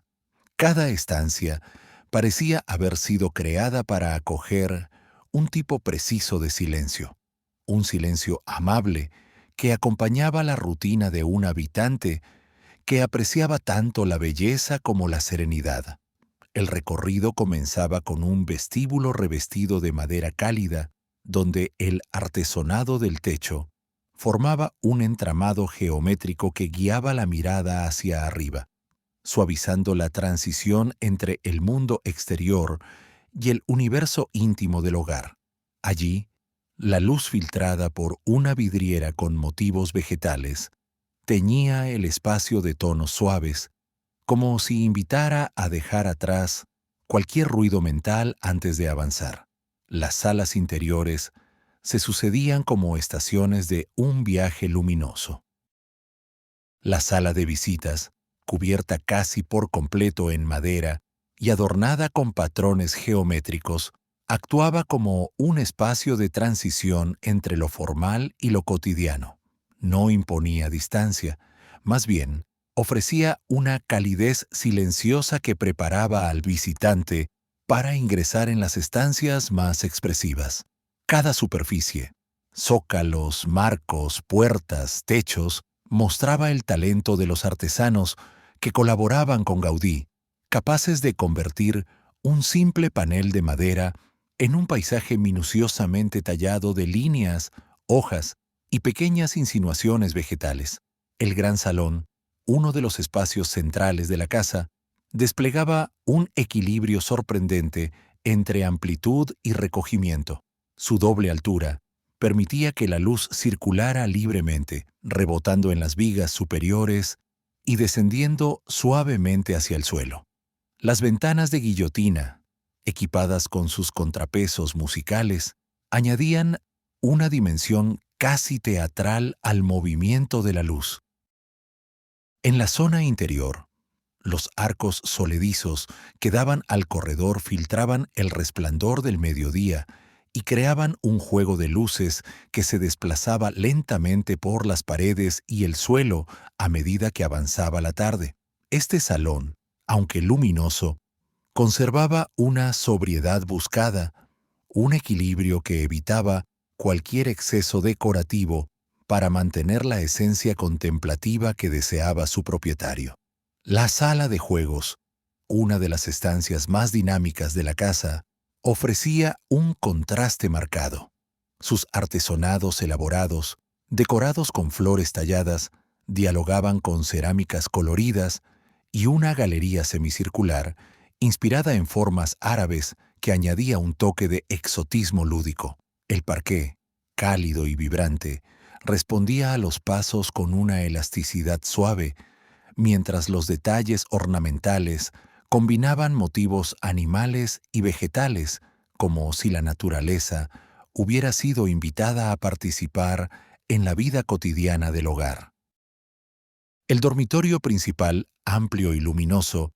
Cada estancia parecía haber sido creada para acoger un tipo preciso de silencio, un silencio amable que acompañaba la rutina de un habitante que apreciaba tanto la belleza como la serenidad. El recorrido comenzaba con un vestíbulo revestido de madera cálida, donde el artesonado del techo formaba un entramado geométrico que guiaba la mirada hacia arriba, suavizando la transición entre el mundo exterior y el universo íntimo del hogar. Allí, la luz filtrada por una vidriera con motivos vegetales teñía el espacio de tonos suaves, como si invitara a dejar atrás cualquier ruido mental antes de avanzar. Las salas interiores se sucedían como estaciones de un viaje luminoso. La sala de visitas, cubierta casi por completo en madera y adornada con patrones geométricos, actuaba como un espacio de transición entre lo formal y lo cotidiano. No imponía distancia, más bien ofrecía una calidez silenciosa que preparaba al visitante para ingresar en las estancias más expresivas. Cada superficie, zócalos, marcos, puertas, techos, mostraba el talento de los artesanos que colaboraban con Gaudí, capaces de convertir un simple panel de madera en un paisaje minuciosamente tallado de líneas, hojas y pequeñas insinuaciones vegetales. El gran salón, uno de los espacios centrales de la casa, desplegaba un equilibrio sorprendente entre amplitud y recogimiento. Su doble altura permitía que la luz circulara libremente, rebotando en las vigas superiores y descendiendo suavemente hacia el suelo. Las ventanas de guillotina, equipadas con sus contrapesos musicales, añadían una dimensión casi teatral al movimiento de la luz. En la zona interior, los arcos soledizos que daban al corredor filtraban el resplandor del mediodía y creaban un juego de luces que se desplazaba lentamente por las paredes y el suelo a medida que avanzaba la tarde. Este salón, aunque luminoso, conservaba una sobriedad buscada, un equilibrio que evitaba cualquier exceso decorativo para mantener la esencia contemplativa que deseaba su propietario. La sala de juegos, una de las estancias más dinámicas de la casa, ofrecía un contraste marcado. Sus artesonados elaborados, decorados con flores talladas, dialogaban con cerámicas coloridas y una galería semicircular, inspirada en formas árabes que añadía un toque de exotismo lúdico. El parqué, cálido y vibrante, respondía a los pasos con una elasticidad suave, mientras los detalles ornamentales combinaban motivos animales y vegetales, como si la naturaleza hubiera sido invitada a participar en la vida cotidiana del hogar. El dormitorio principal, amplio y luminoso,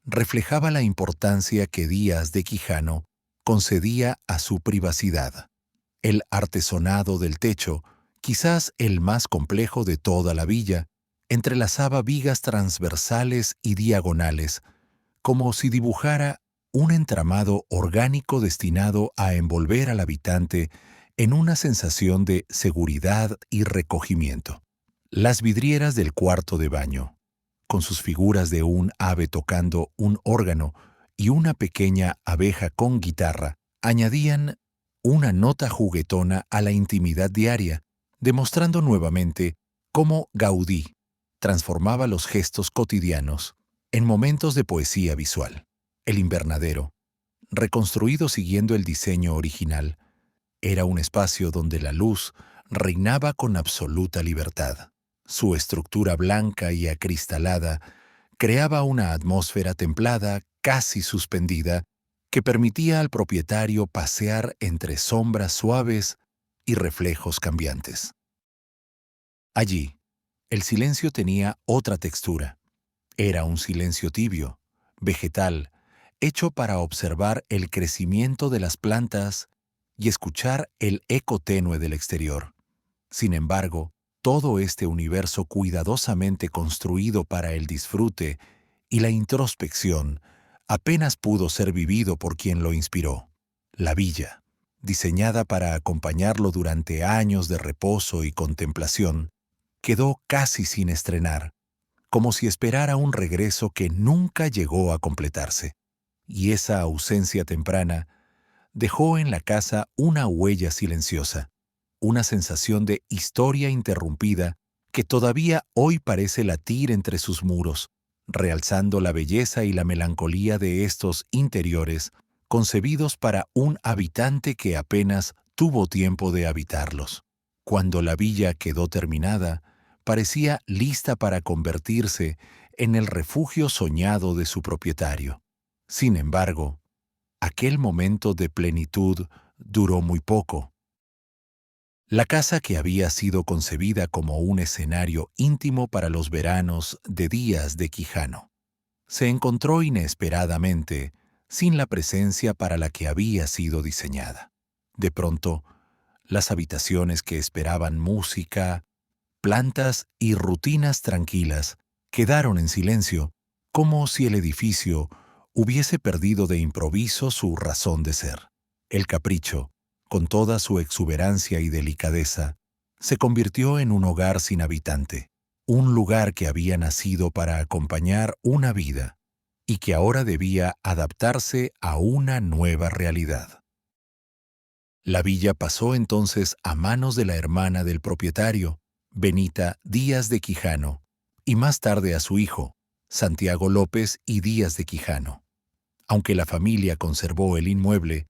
reflejaba la importancia que Díaz de Quijano concedía a su privacidad. El artesonado del techo, quizás el más complejo de toda la villa, entrelazaba vigas transversales y diagonales, como si dibujara un entramado orgánico destinado a envolver al habitante en una sensación de seguridad y recogimiento. Las vidrieras del cuarto de baño, con sus figuras de un ave tocando un órgano y una pequeña abeja con guitarra, añadían una nota juguetona a la intimidad diaria, demostrando nuevamente cómo Gaudí transformaba los gestos cotidianos en momentos de poesía visual. El invernadero, reconstruido siguiendo el diseño original, era un espacio donde la luz reinaba con absoluta libertad. Su estructura blanca y acristalada creaba una atmósfera templada, casi suspendida, que permitía al propietario pasear entre sombras suaves y reflejos cambiantes. Allí, el silencio tenía otra textura. Era un silencio tibio, vegetal, hecho para observar el crecimiento de las plantas y escuchar el eco tenue del exterior. Sin embargo, todo este universo cuidadosamente construido para el disfrute y la introspección apenas pudo ser vivido por quien lo inspiró, la villa, diseñada para acompañarlo durante años de reposo y contemplación, quedó casi sin estrenar, como si esperara un regreso que nunca llegó a completarse. Y esa ausencia temprana dejó en la casa una huella silenciosa, una sensación de historia interrumpida que todavía hoy parece latir entre sus muros, realzando la belleza y la melancolía de estos interiores concebidos para un habitante que apenas tuvo tiempo de habitarlos. Cuando la villa quedó terminada, parecía lista para convertirse en el refugio soñado de su propietario. Sin embargo, aquel momento de plenitud duró muy poco. La casa, que había sido concebida como un escenario íntimo para los veranos de Díaz de Quijano, se encontró inesperadamente sin la presencia para la que había sido diseñada. De pronto, las habitaciones que esperaban música, plantas y rutinas tranquilas quedaron en silencio, como si el edificio hubiese perdido de improviso su razón de ser. El capricho, con toda su exuberancia y delicadeza, se convirtió en un hogar sin habitante, un lugar que había nacido para acompañar una vida y que ahora debía adaptarse a una nueva realidad. La villa pasó entonces a manos de la hermana del propietario, Benita Díaz de Quijano, y más tarde a su hijo, Santiago López y Díaz de Quijano. Aunque la familia conservó el inmueble,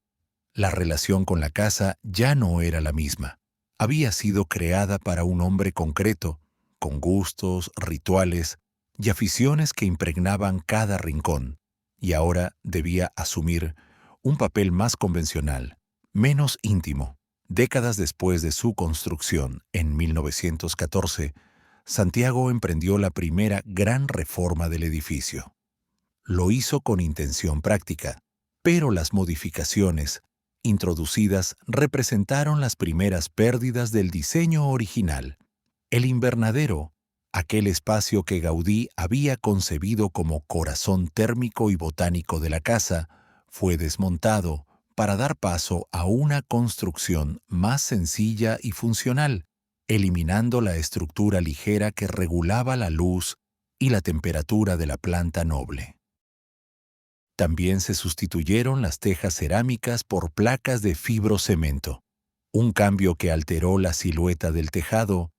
la relación con la casa ya no era la misma. Había sido creada para un hombre concreto, con gustos, rituales y aficiones que impregnaban cada rincón, y ahora debía asumir un papel más convencional, menos íntimo. Décadas después de su construcción, en 1914, Santiago emprendió la primera gran reforma del edificio. Lo hizo con intención práctica, pero las modificaciones introducidas representaron las primeras pérdidas del diseño original. El invernadero, aquel espacio que Gaudí había concebido como corazón térmico y botánico de la casa, fue desmontado para dar paso a una construcción más sencilla y funcional, eliminando la estructura ligera que regulaba la luz y la temperatura de la planta noble. También se sustituyeron las tejas cerámicas por placas de fibrocemento, un cambio que alteró la silueta del tejado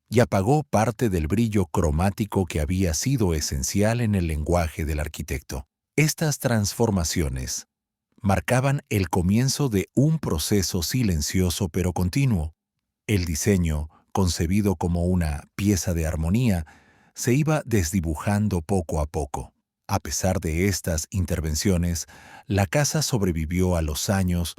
y apagó parte del brillo cromático que había sido esencial en el lenguaje del arquitecto. Estas transformaciones marcaban el comienzo de un proceso silencioso pero continuo. El diseño, concebido como una pieza de armonía, se iba desdibujando poco a poco. A pesar de estas intervenciones, la casa sobrevivió a los años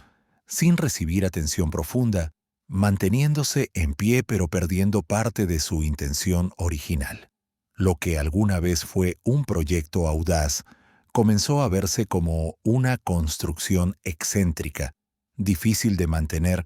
sin recibir atención profunda, manteniéndose en pie pero perdiendo parte de su intención original. Lo que alguna vez fue un proyecto audaz comenzó a verse como una construcción excéntrica, difícil de mantener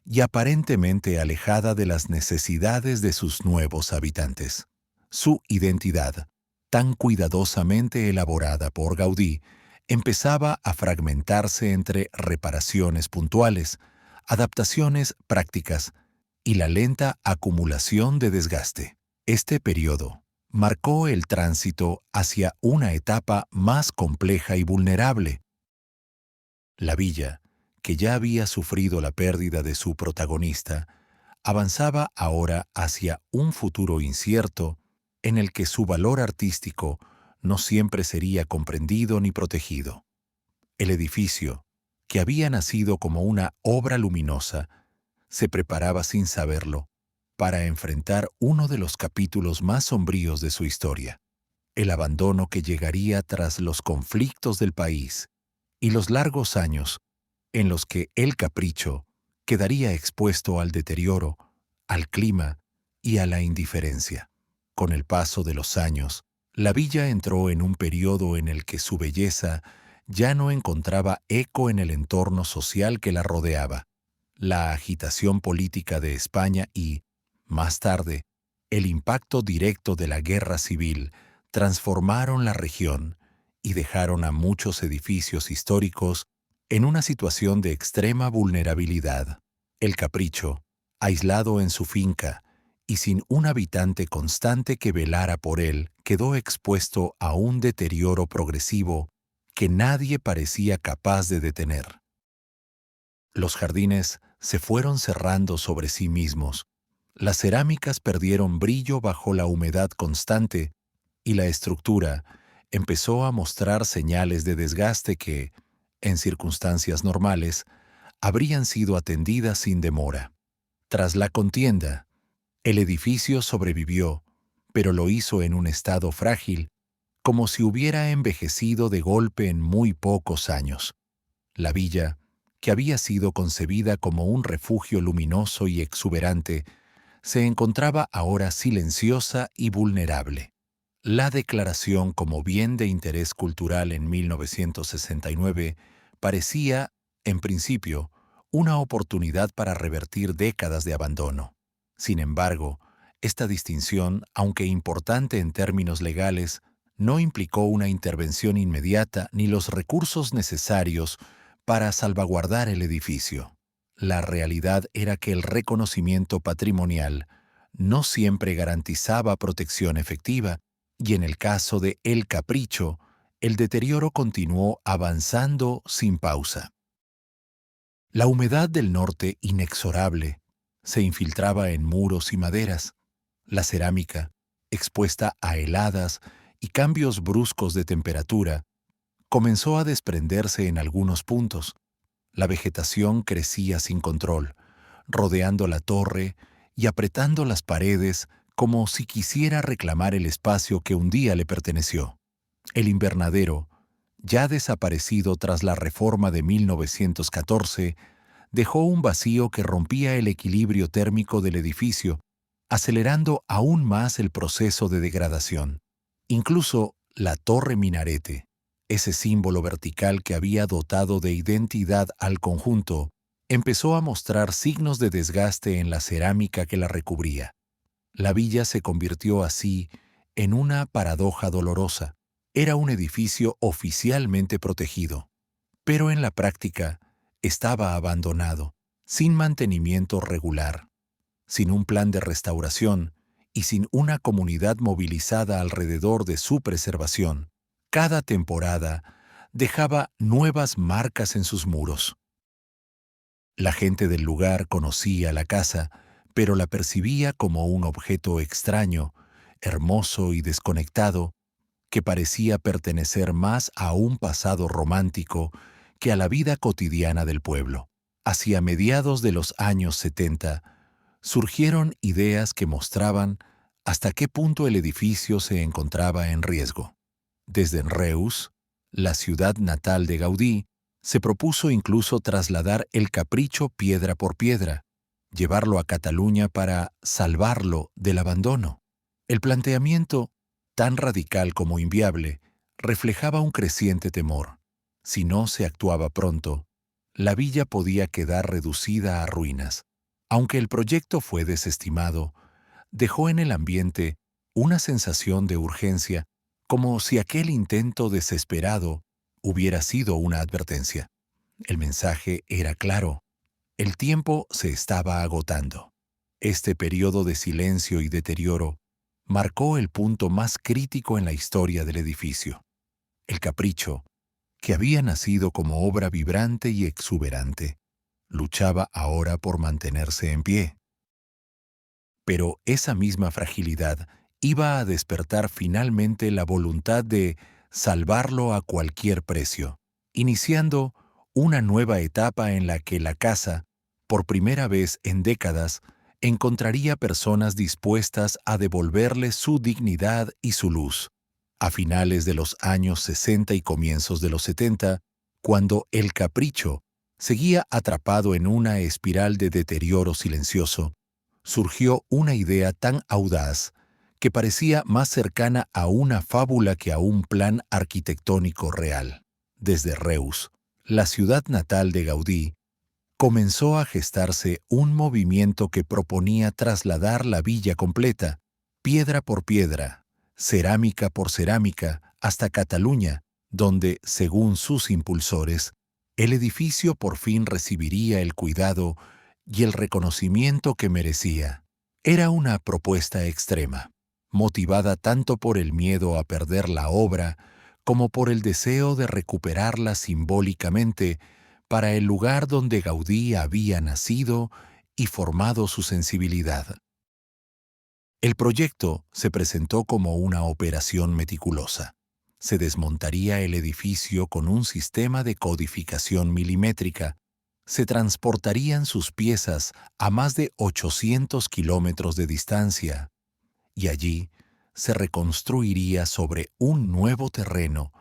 y aparentemente alejada de las necesidades de sus nuevos habitantes. Su identidad, tan cuidadosamente elaborada por Gaudí, empezaba a fragmentarse entre reparaciones puntuales, adaptaciones prácticas y la lenta acumulación de desgaste. Este periodo marcó el tránsito hacia una etapa más compleja y vulnerable. La villa, que ya había sufrido la pérdida de su protagonista, avanzaba ahora hacia un futuro incierto en el que su valor artístico no siempre sería comprendido ni protegido. El edificio, que había nacido como una obra luminosa, se preparaba sin saberlo para enfrentar uno de los capítulos más sombríos de su historia, el abandono que llegaría tras los conflictos del país y los largos años en los que el Capricho quedaría expuesto al deterioro, al clima y a la indiferencia. Con el paso de los años, la villa entró en un periodo en el que su belleza ya no encontraba eco en el entorno social que la rodeaba. La agitación política de España y, más tarde, el impacto directo de la guerra civil transformaron la región y dejaron a muchos edificios históricos en una situación de extrema vulnerabilidad. El Capricho, aislado en su finca y sin un habitante constante que velara por él, quedó expuesto a un deterioro progresivo que nadie parecía capaz de detener. Los jardines se fueron cerrando sobre sí mismos, las cerámicas perdieron brillo bajo la humedad constante y la estructura empezó a mostrar señales de desgaste que, en circunstancias normales, habrían sido atendidas sin demora. Tras la contienda, el edificio sobrevivió, pero lo hizo en un estado frágil, como si hubiera envejecido de golpe en muy pocos años. La villa, que había sido concebida como un refugio luminoso y exuberante, se encontraba ahora silenciosa y vulnerable. La declaración como bien de interés cultural en 1969 parecía, en principio, una oportunidad para revertir décadas de abandono. Sin embargo, esta distinción, aunque importante en términos legales, no implicó una intervención inmediata ni los recursos necesarios para salvaguardar el edificio. La realidad era que el reconocimiento patrimonial no siempre garantizaba protección efectiva, y en el caso de El Capricho, el deterioro continuó avanzando sin pausa. La humedad del norte, inexorable, se infiltraba en muros y maderas. La cerámica, expuesta a heladas y cambios bruscos de temperatura, comenzó a desprenderse en algunos puntos. La vegetación crecía sin control, rodeando la torre y apretando las paredes como si quisiera reclamar el espacio que un día le perteneció. El invernadero, ya desaparecido tras la reforma de 1914, dejó un vacío que rompía el equilibrio térmico del edificio, acelerando aún más el proceso de degradación. Incluso la torre minarete, ese símbolo vertical que había dotado de identidad al conjunto, empezó a mostrar signos de desgaste en la cerámica que la recubría. La villa se convirtió así en una paradoja dolorosa. Era un edificio oficialmente protegido, pero en la práctica estaba abandonado, sin mantenimiento regular, sin un plan de restauración y sin una comunidad movilizada alrededor de su preservación. Cada temporada dejaba nuevas marcas en sus muros. La gente del lugar conocía la casa, pero la percibía como un objeto extraño, hermoso y desconectado, que parecía pertenecer más a un pasado romántico que a la vida cotidiana del pueblo. Hacia mediados de los años 70, surgieron ideas que mostraban hasta qué punto el edificio se encontraba en riesgo. Desde Reus, la ciudad natal de Gaudí, se propuso incluso trasladar el Capricho piedra por piedra, llevarlo a Cataluña para salvarlo del abandono. El planteamiento, tan radical como inviable, reflejaba un creciente temor. Si no se actuaba pronto, la villa podía quedar reducida a ruinas. Aunque el proyecto fue desestimado, dejó en el ambiente una sensación de urgencia, como si aquel intento desesperado hubiera sido una advertencia. El mensaje era claro: el tiempo se estaba agotando. Este periodo de silencio y deterioro marcó el punto más crítico en la historia del edificio. El Capricho, que había nacido como obra vibrante y exuberante, luchaba ahora por mantenerse en pie. Pero esa misma fragilidad iba a despertar finalmente la voluntad de salvarlo a cualquier precio, iniciando una nueva etapa en la que la casa, por primera vez en décadas, encontraría personas dispuestas a devolverle su dignidad y su luz. A finales de los años 60 y comienzos de los 70, Cuando el capricho seguía atrapado en una espiral de deterioro silencioso, surgió una idea tan audaz que parecía más cercana a una fábula que a un plan arquitectónico real. Desde Reus, la ciudad natal de Gaudí, comenzó a gestarse un movimiento que proponía trasladar la villa completa, piedra por piedra, cerámica por cerámica, hasta Cataluña, donde, según sus impulsores, el edificio por fin recibiría el cuidado y el reconocimiento que merecía. Era una propuesta extrema, motivada tanto por el miedo a perder la obra como por el deseo de recuperarla simbólicamente para el lugar donde Gaudí había nacido y formado su sensibilidad. El proyecto se presentó como una operación meticulosa. Se desmontaría el edificio con un sistema de codificación milimétrica, se transportarían sus piezas a más de 800 kilómetros de distancia, y allí se reconstruiría sobre un nuevo terreno,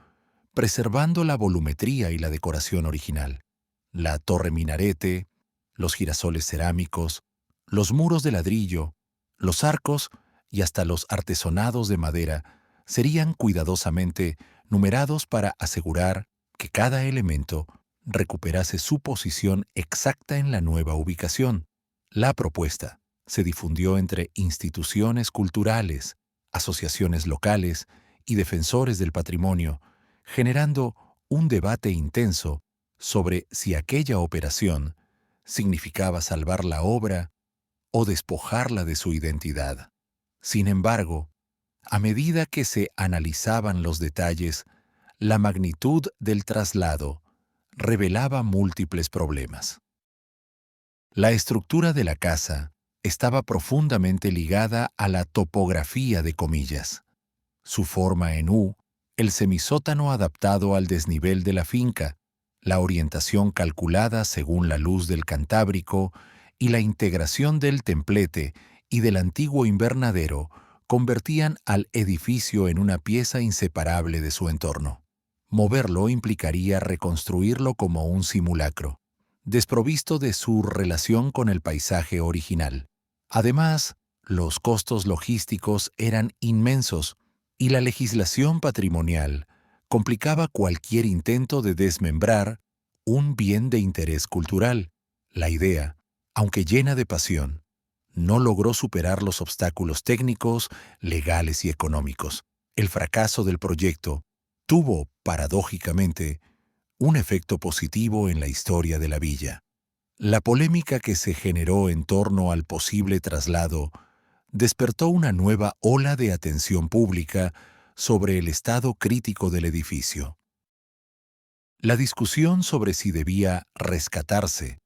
preservando la volumetría y la decoración original. La torre minarete, los girasoles cerámicos, los muros de ladrillo, los arcos y hasta los artesonados de madera serían cuidadosamente numerados para asegurar que cada elemento recuperase su posición exacta en la nueva ubicación. La propuesta se difundió entre instituciones culturales, asociaciones locales y defensores del patrimonio, generando un debate intenso sobre si aquella operación significaba salvar la obra o despojarla de su identidad. Sin embargo, a medida que se analizaban los detalles, la magnitud del traslado revelaba múltiples problemas. La estructura de la casa estaba profundamente ligada a la topografía de Comillas. Su forma en U, el semisótano adaptado al desnivel de la finca, la orientación calculada según la luz del Cantábrico y la integración del templete y del antiguo invernadero convertían al edificio en una pieza inseparable de su entorno. Moverlo implicaría reconstruirlo como un simulacro, desprovisto de su relación con el paisaje original. Además, los costos logísticos eran inmensos y la legislación patrimonial complicaba cualquier intento de desmembrar un bien de interés cultural. La idea, aunque llena de pasión, no logró superar los obstáculos técnicos, legales y económicos. El fracaso del proyecto tuvo, paradójicamente, un efecto positivo en la historia de la villa. La polémica que se generó en torno al posible traslado despertó una nueva ola de atención pública sobre el estado crítico del edificio. La discusión sobre si debía rescatarse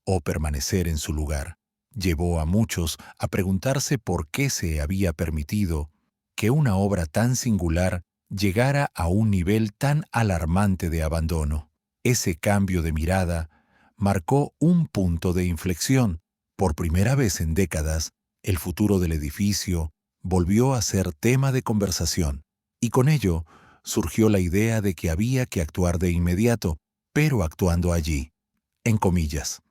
o permanecer en su lugar llevó a muchos a preguntarse por qué se había permitido que una obra tan singular llegara a un nivel tan alarmante de abandono. Ese cambio de mirada marcó un punto de inflexión. Por primera vez en décadas, el futuro del edificio volvió a ser tema de conversación, y con ello surgió la idea de que había que actuar de inmediato, pero actuando allí, en Comillas.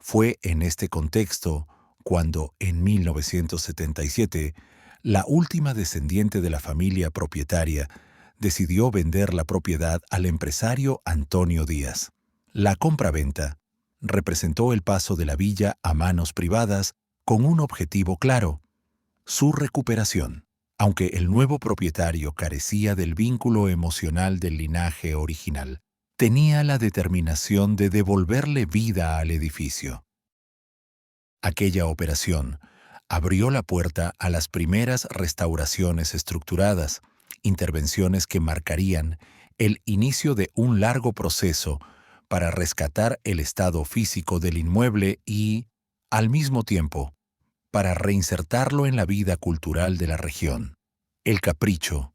Fue en este contexto cuando, en 1977, la última descendiente de la familia propietaria decidió vender la propiedad al empresario Antonio Díaz. La compraventa representó el paso de la villa a manos privadas con un objetivo claro: su recuperación. Aunque el nuevo propietario carecía del vínculo emocional del linaje original, tenía la determinación de devolverle vida al edificio. Aquella operación abrió la puerta a las primeras restauraciones estructuradas, intervenciones que marcarían el inicio de un largo proceso para rescatar el estado físico del inmueble y, al mismo tiempo, para reinsertarlo en la vida cultural de la región. El capricho,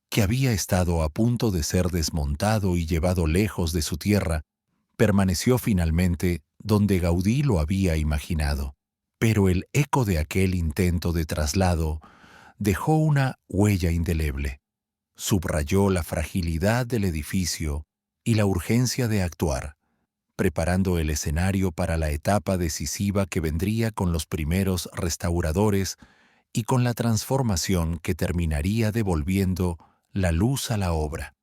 que había estado a punto de ser desmontado y llevado lejos de su tierra, permaneció finalmente donde Gaudí lo había imaginado. Pero el eco de aquel intento de traslado dejó una huella indeleble. Subrayó la fragilidad del edificio y la urgencia de actuar, preparando el escenario para la etapa decisiva que vendría con los primeros restauradores y con la transformación que terminaría devolviendo la luz a la obra.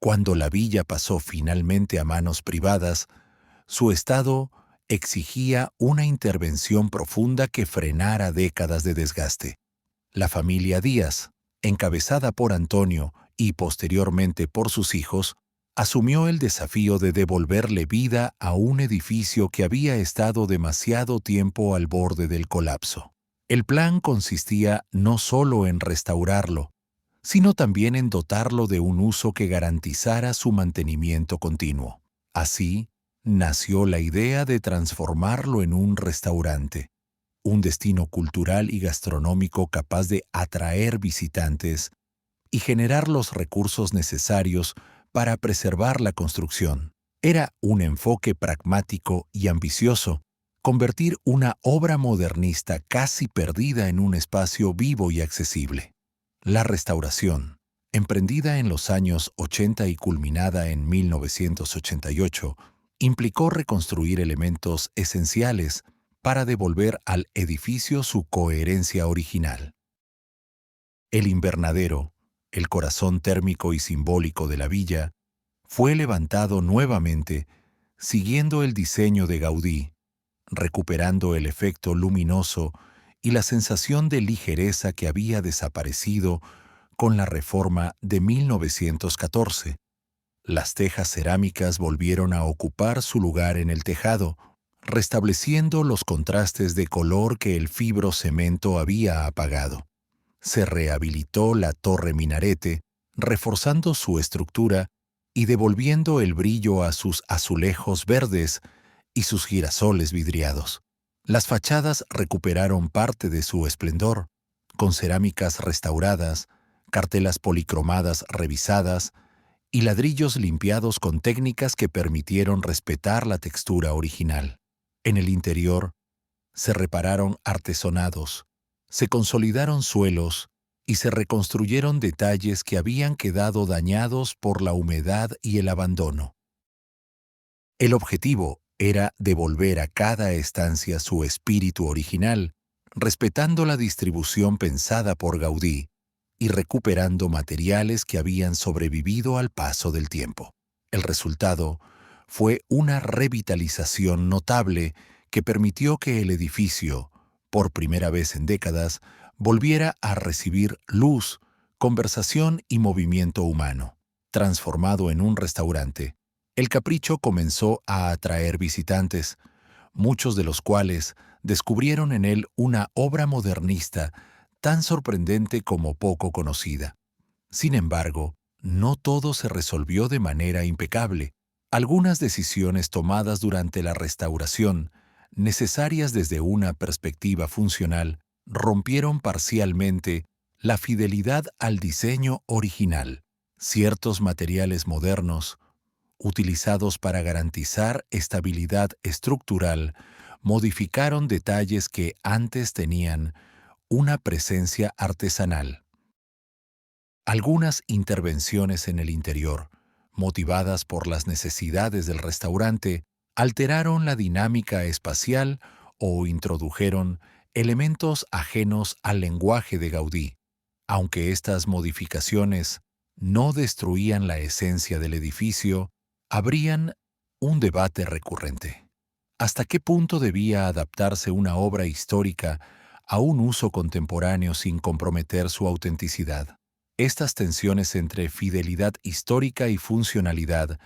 Cuando la villa pasó finalmente a manos privadas, su estado exigía una intervención profunda que frenara décadas de desgaste. La familia Díaz, encabezada por Antonio y posteriormente por sus hijos, asumió el desafío de devolverle vida a un edificio que había estado demasiado tiempo al borde del colapso. El plan consistía no solo en restaurarlo, sino también en dotarlo de un uso que garantizara su mantenimiento continuo. Así, nació la idea de transformarlo en un restaurante, un destino cultural y gastronómico capaz de atraer visitantes y generar los recursos necesarios para preservar la construcción. Era un enfoque pragmático y ambicioso, convertir una obra modernista casi perdida en un espacio vivo y accesible. La restauración, emprendida en los años 80 y culminada en 1988, implicó reconstruir elementos esenciales para devolver al edificio su coherencia original. El invernadero, el corazón térmico y simbólico de la villa, fue levantado nuevamente, siguiendo el diseño de Gaudí, recuperando el efecto luminoso y la sensación de ligereza que había desaparecido con la reforma de 1914. Las tejas cerámicas volvieron a ocupar su lugar en el tejado, restableciendo los contrastes de color que el fibrocemento había apagado. Se rehabilitó la torre minarete, reforzando su estructura y devolviendo el brillo a sus azulejos verdes y sus girasoles vidriados. Las fachadas recuperaron parte de su esplendor, con cerámicas restauradas, cartelas policromadas revisadas y ladrillos limpiados con técnicas que permitieron respetar la textura original. En el interior, se repararon artesonados, se consolidaron suelos y se reconstruyeron detalles que habían quedado dañados por la humedad y el abandono. El objetivo era devolver a cada estancia su espíritu original, respetando la distribución pensada por Gaudí y recuperando materiales que habían sobrevivido al paso del tiempo. El resultado fue una revitalización notable que permitió que el edificio, por primera vez en décadas, volviera a recibir luz, conversación y movimiento humano. Transformado en un restaurante, el Capricho comenzó a atraer visitantes, muchos de los cuales descubrieron en él una obra modernista tan sorprendente como poco conocida. Sin embargo, no todo se resolvió de manera impecable. Algunas decisiones tomadas durante la restauración, necesarias desde una perspectiva funcional, rompieron parcialmente la fidelidad al diseño original. Ciertos materiales modernos, utilizados para garantizar estabilidad estructural, modificaron detalles que antes tenían una presencia artesanal. Algunas intervenciones en el interior, motivadas por las necesidades del restaurante, alteraron la dinámica espacial o introdujeron elementos ajenos al lenguaje de Gaudí. Aunque estas modificaciones no destruían la esencia del edificio, habrían un debate recurrente. ¿Hasta qué punto debía adaptarse una obra histórica a un uso contemporáneo sin comprometer su autenticidad? Estas tensiones entre fidelidad histórica y funcionalidad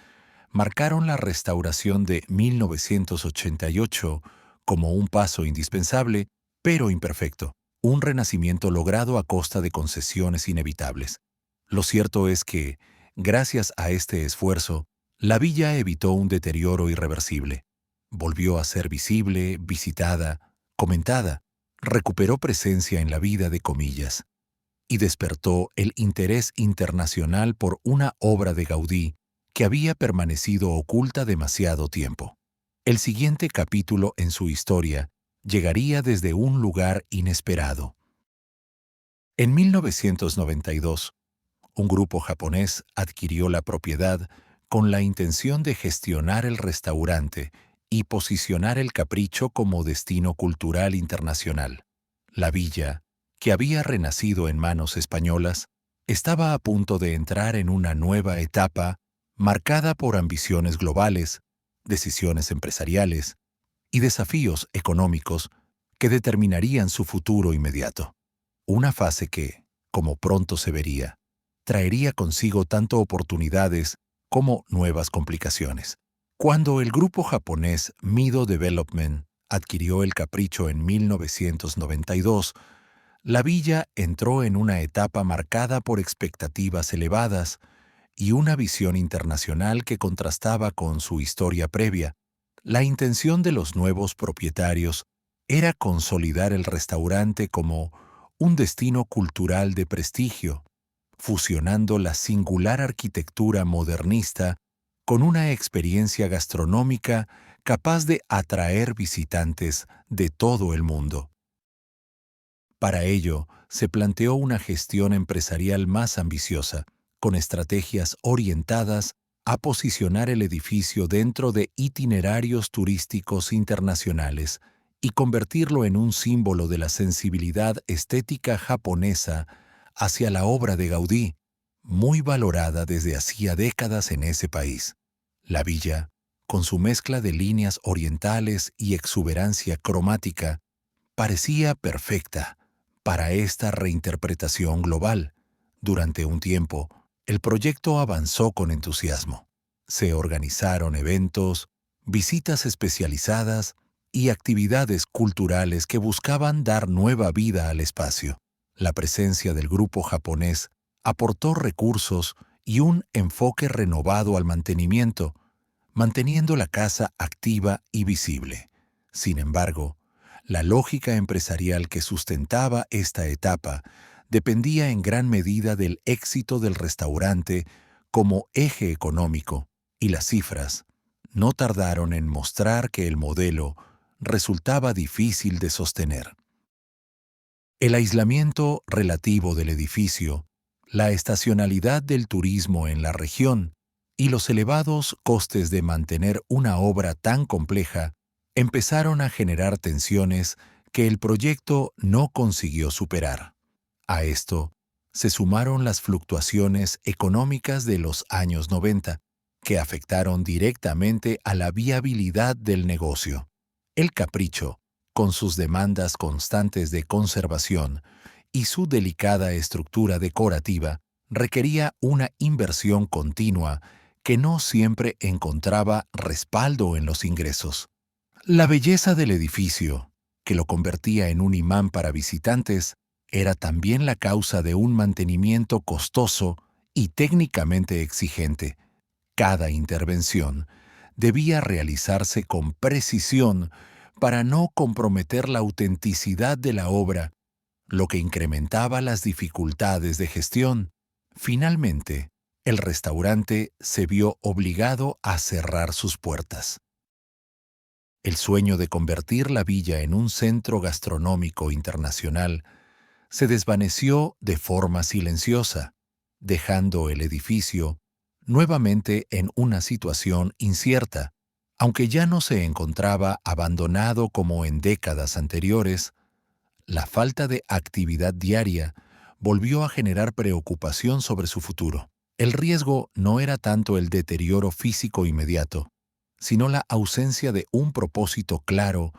marcaron la restauración de 1988 como un paso indispensable, pero imperfecto, un renacimiento logrado a costa de concesiones inevitables. Lo cierto es que, gracias a este esfuerzo, la villa evitó un deterioro irreversible. Volvió a ser visible, visitada, comentada, recuperó presencia en la vida de Comillas y despertó el interés internacional por una obra de Gaudí que había permanecido oculta demasiado tiempo. El siguiente capítulo en su historia llegaría desde un lugar inesperado. En 1992, un grupo japonés adquirió la propiedad con la intención de gestionar el restaurante y posicionar el Capricho como destino cultural internacional. La villa, que había renacido en manos españolas, estaba a punto de entrar en una nueva etapa marcada por ambiciones globales, decisiones empresariales y desafíos económicos que determinarían su futuro inmediato. Una fase que, como pronto se vería, traería consigo tanto oportunidades como nuevas complicaciones. Cuando el grupo japonés Mido Development adquirió el Capricho en 1992, la villa entró en una etapa marcada por expectativas elevadas y una visión internacional que contrastaba con su historia previa. La intención de los nuevos propietarios era consolidar el restaurante como un destino cultural de prestigio, fusionando la singular arquitectura modernista con una experiencia gastronómica capaz de atraer visitantes de todo el mundo. Para ello, se planteó una gestión empresarial más ambiciosa, con estrategias orientadas a posicionar el edificio dentro de itinerarios turísticos internacionales y convertirlo en un símbolo de la sensibilidad estética japonesa hacia la obra de Gaudí, muy valorada desde hacía décadas en ese país. La villa, con su mezcla de líneas orientales y exuberancia cromática, parecía perfecta para esta reinterpretación global. Durante un tiempo, el proyecto avanzó con entusiasmo. Se organizaron eventos, visitas especializadas y actividades culturales que buscaban dar nueva vida al espacio. La presencia del grupo japonés aportó recursos y un enfoque renovado al mantenimiento, manteniendo la casa activa y visible. Sin embargo, la lógica empresarial que sustentaba esta etapa dependía en gran medida del éxito del restaurante como eje económico, y las cifras no tardaron en mostrar que el modelo resultaba difícil de sostener. El aislamiento relativo del edificio, la estacionalidad del turismo en la región y los elevados costes de mantener una obra tan compleja empezaron a generar tensiones que el proyecto no consiguió superar. A esto se sumaron las fluctuaciones económicas de los años 90, que afectaron directamente a la viabilidad del negocio. El Capricho, con sus demandas constantes de conservación y su delicada estructura decorativa, requería una inversión continua que no siempre encontraba respaldo en los ingresos. La belleza del edificio, que lo convertía en un imán para visitantes, era también la causa de un mantenimiento costoso y técnicamente exigente. Cada intervención debía realizarse con precisión para no comprometer la autenticidad de la obra, lo que incrementaba las dificultades de gestión. Finalmente, el restaurante se vio obligado a cerrar sus puertas. El sueño de convertir la villa en un centro gastronómico internacional se desvaneció de forma silenciosa, dejando el edificio nuevamente en una situación incierta. Aunque ya no se encontraba abandonado como en décadas anteriores, la falta de actividad diaria volvió a generar preocupación sobre su futuro. El riesgo no era tanto el deterioro físico inmediato, sino la ausencia de un propósito claro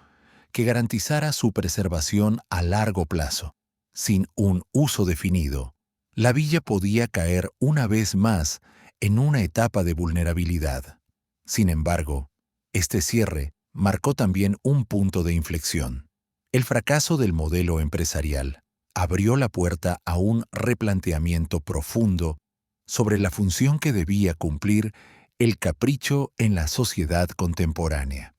que garantizara su preservación a largo plazo. Sin un uso definido, la villa podía caer una vez más en una etapa de vulnerabilidad. Sin embargo, este cierre marcó también un punto de inflexión. El fracaso del modelo empresarial abrió la puerta a un replanteamiento profundo sobre la función que debía cumplir el Capricho en la sociedad contemporánea.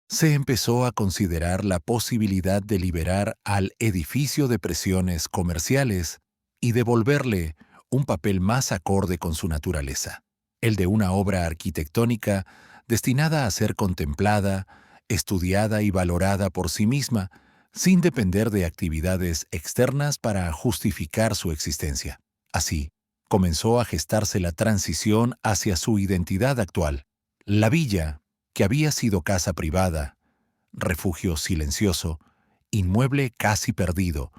Se empezó a considerar la posibilidad de liberar al edificio de presiones comerciales y devolverle un papel más acorde con su naturaleza, el de una obra arquitectónica destinada a ser contemplada, estudiada y valorada por sí misma, sin depender de actividades externas para justificar su existencia. Así, comenzó a gestarse la transición hacia su identidad actual. La villa, que había sido casa privada, refugio silencioso, inmueble casi perdido,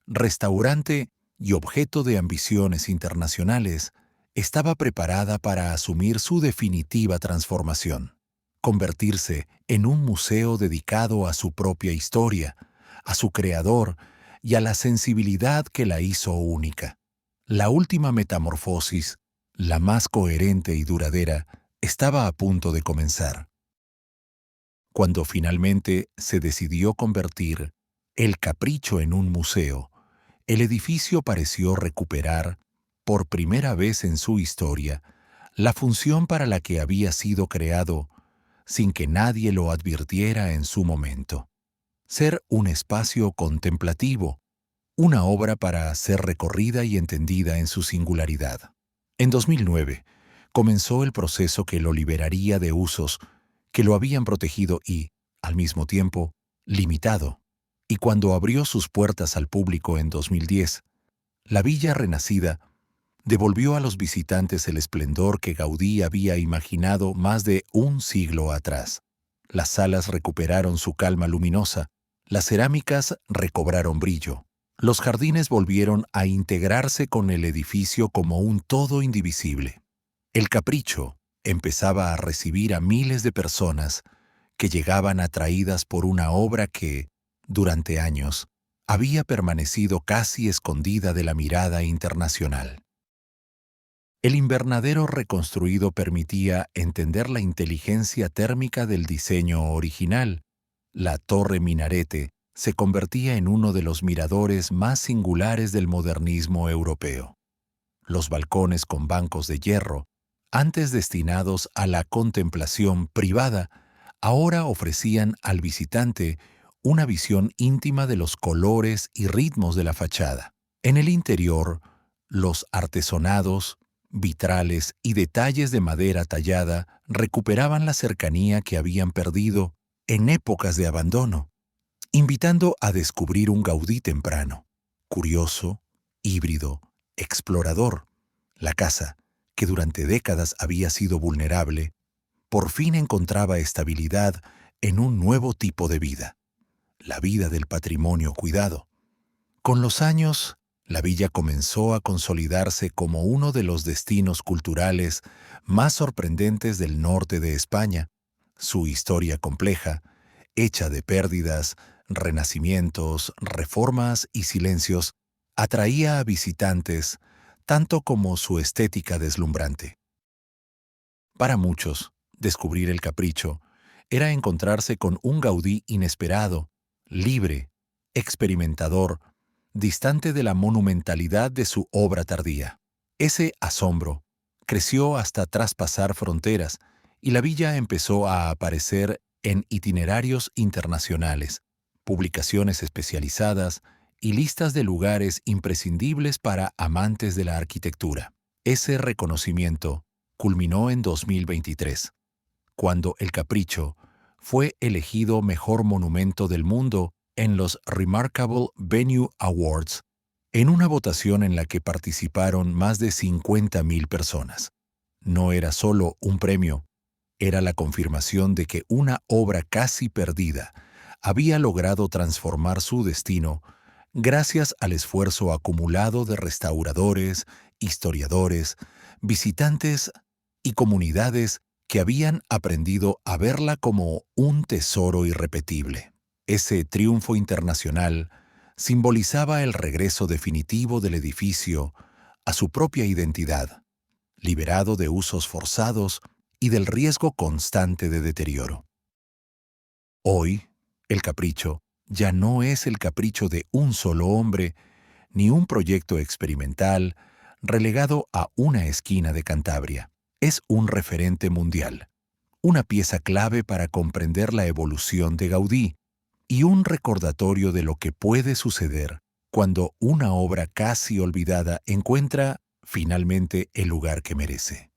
restaurante y objeto de ambiciones internacionales, estaba preparada para asumir su definitiva transformación, convertirse en un museo dedicado a su propia historia, a su creador y a la sensibilidad que la hizo única. La última metamorfosis, la más coherente y duradera, estaba a punto de comenzar. Cuando finalmente se decidió convertir el Capricho en un museo, el edificio pareció recuperar, por primera vez en su historia, la función para la que había sido creado sin que nadie lo advirtiera en su momento. Ser un espacio contemplativo, una obra para ser recorrida y entendida en su singularidad. En 2009, comenzó el proceso que lo liberaría de usos que lo habían protegido y, al mismo tiempo, limitado. Y cuando abrió sus puertas al público en 2010, la villa renacida devolvió a los visitantes el esplendor que Gaudí había imaginado más de un siglo atrás. Las salas recuperaron su calma luminosa, las cerámicas recobraron brillo, los jardines volvieron a integrarse con el edificio como un todo indivisible. El Capricho empezaba a recibir a miles de personas que llegaban atraídas por una obra que, durante años, había permanecido casi escondida de la mirada internacional. El invernadero reconstruido permitía entender la inteligencia térmica del diseño original. La torre minarete se convertía en uno de los miradores más singulares del modernismo europeo. Los balcones con bancos de hierro, antes destinados a la contemplación privada, ahora ofrecían al visitante una visión íntima de los colores y ritmos de la fachada. En el interior, los artesonados, vitrales y detalles de madera tallada recuperaban la cercanía que habían perdido en épocas de abandono, invitando a descubrir un Gaudí temprano, curioso, híbrido, explorador. La casa, que durante décadas había sido vulnerable, por fin encontraba estabilidad en un nuevo tipo de vida, la vida del patrimonio cuidado. Con los años, la villa comenzó a consolidarse como uno de los destinos culturales más sorprendentes del norte de España. Su historia compleja, hecha de pérdidas, renacimientos, reformas y silencios, atraía a visitantes tanto como su estética deslumbrante. Para muchos, descubrir el Capricho era encontrarse con un Gaudí inesperado, libre, experimentador, distante de la monumentalidad de su obra tardía. Ese asombro creció hasta traspasar fronteras y la villa empezó a aparecer en itinerarios internacionales, publicaciones especializadas y listas de lugares imprescindibles para amantes de la arquitectura. Ese reconocimiento culminó en 2023, cuando el Capricho fue elegido Mejor Monumento del Mundo en los Remarkable Venue Awards, en una votación en la que participaron más de 50.000 personas. No era solo un premio, era la confirmación de que una obra casi perdida había logrado transformar su destino gracias al esfuerzo acumulado de restauradores, historiadores, visitantes y comunidades que habían aprendido a verla como un tesoro irrepetible. Ese triunfo internacional simbolizaba el regreso definitivo del edificio a su propia identidad, liberado de usos forzados y del riesgo constante de deterioro. Hoy, el Capricho ya no es el capricho de un solo hombre, ni un proyecto experimental relegado a una esquina de Cantabria. Es un referente mundial, una pieza clave para comprender la evolución de Gaudí y un recordatorio de lo que puede suceder cuando una obra casi olvidada encuentra finalmente el lugar que merece.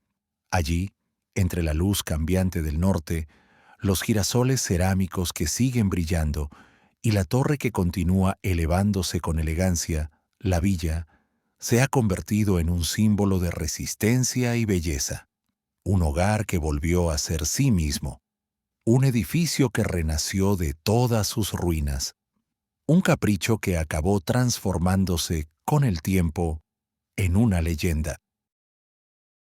Allí, entre la luz cambiante del norte, los girasoles cerámicos que siguen brillando y la torre que continúa elevándose con elegancia, la villa, se ha convertido en un símbolo de resistencia y belleza. Un hogar que volvió a ser sí mismo. Un edificio que renació de todas sus ruinas. Un capricho que acabó transformándose con el tiempo en una leyenda.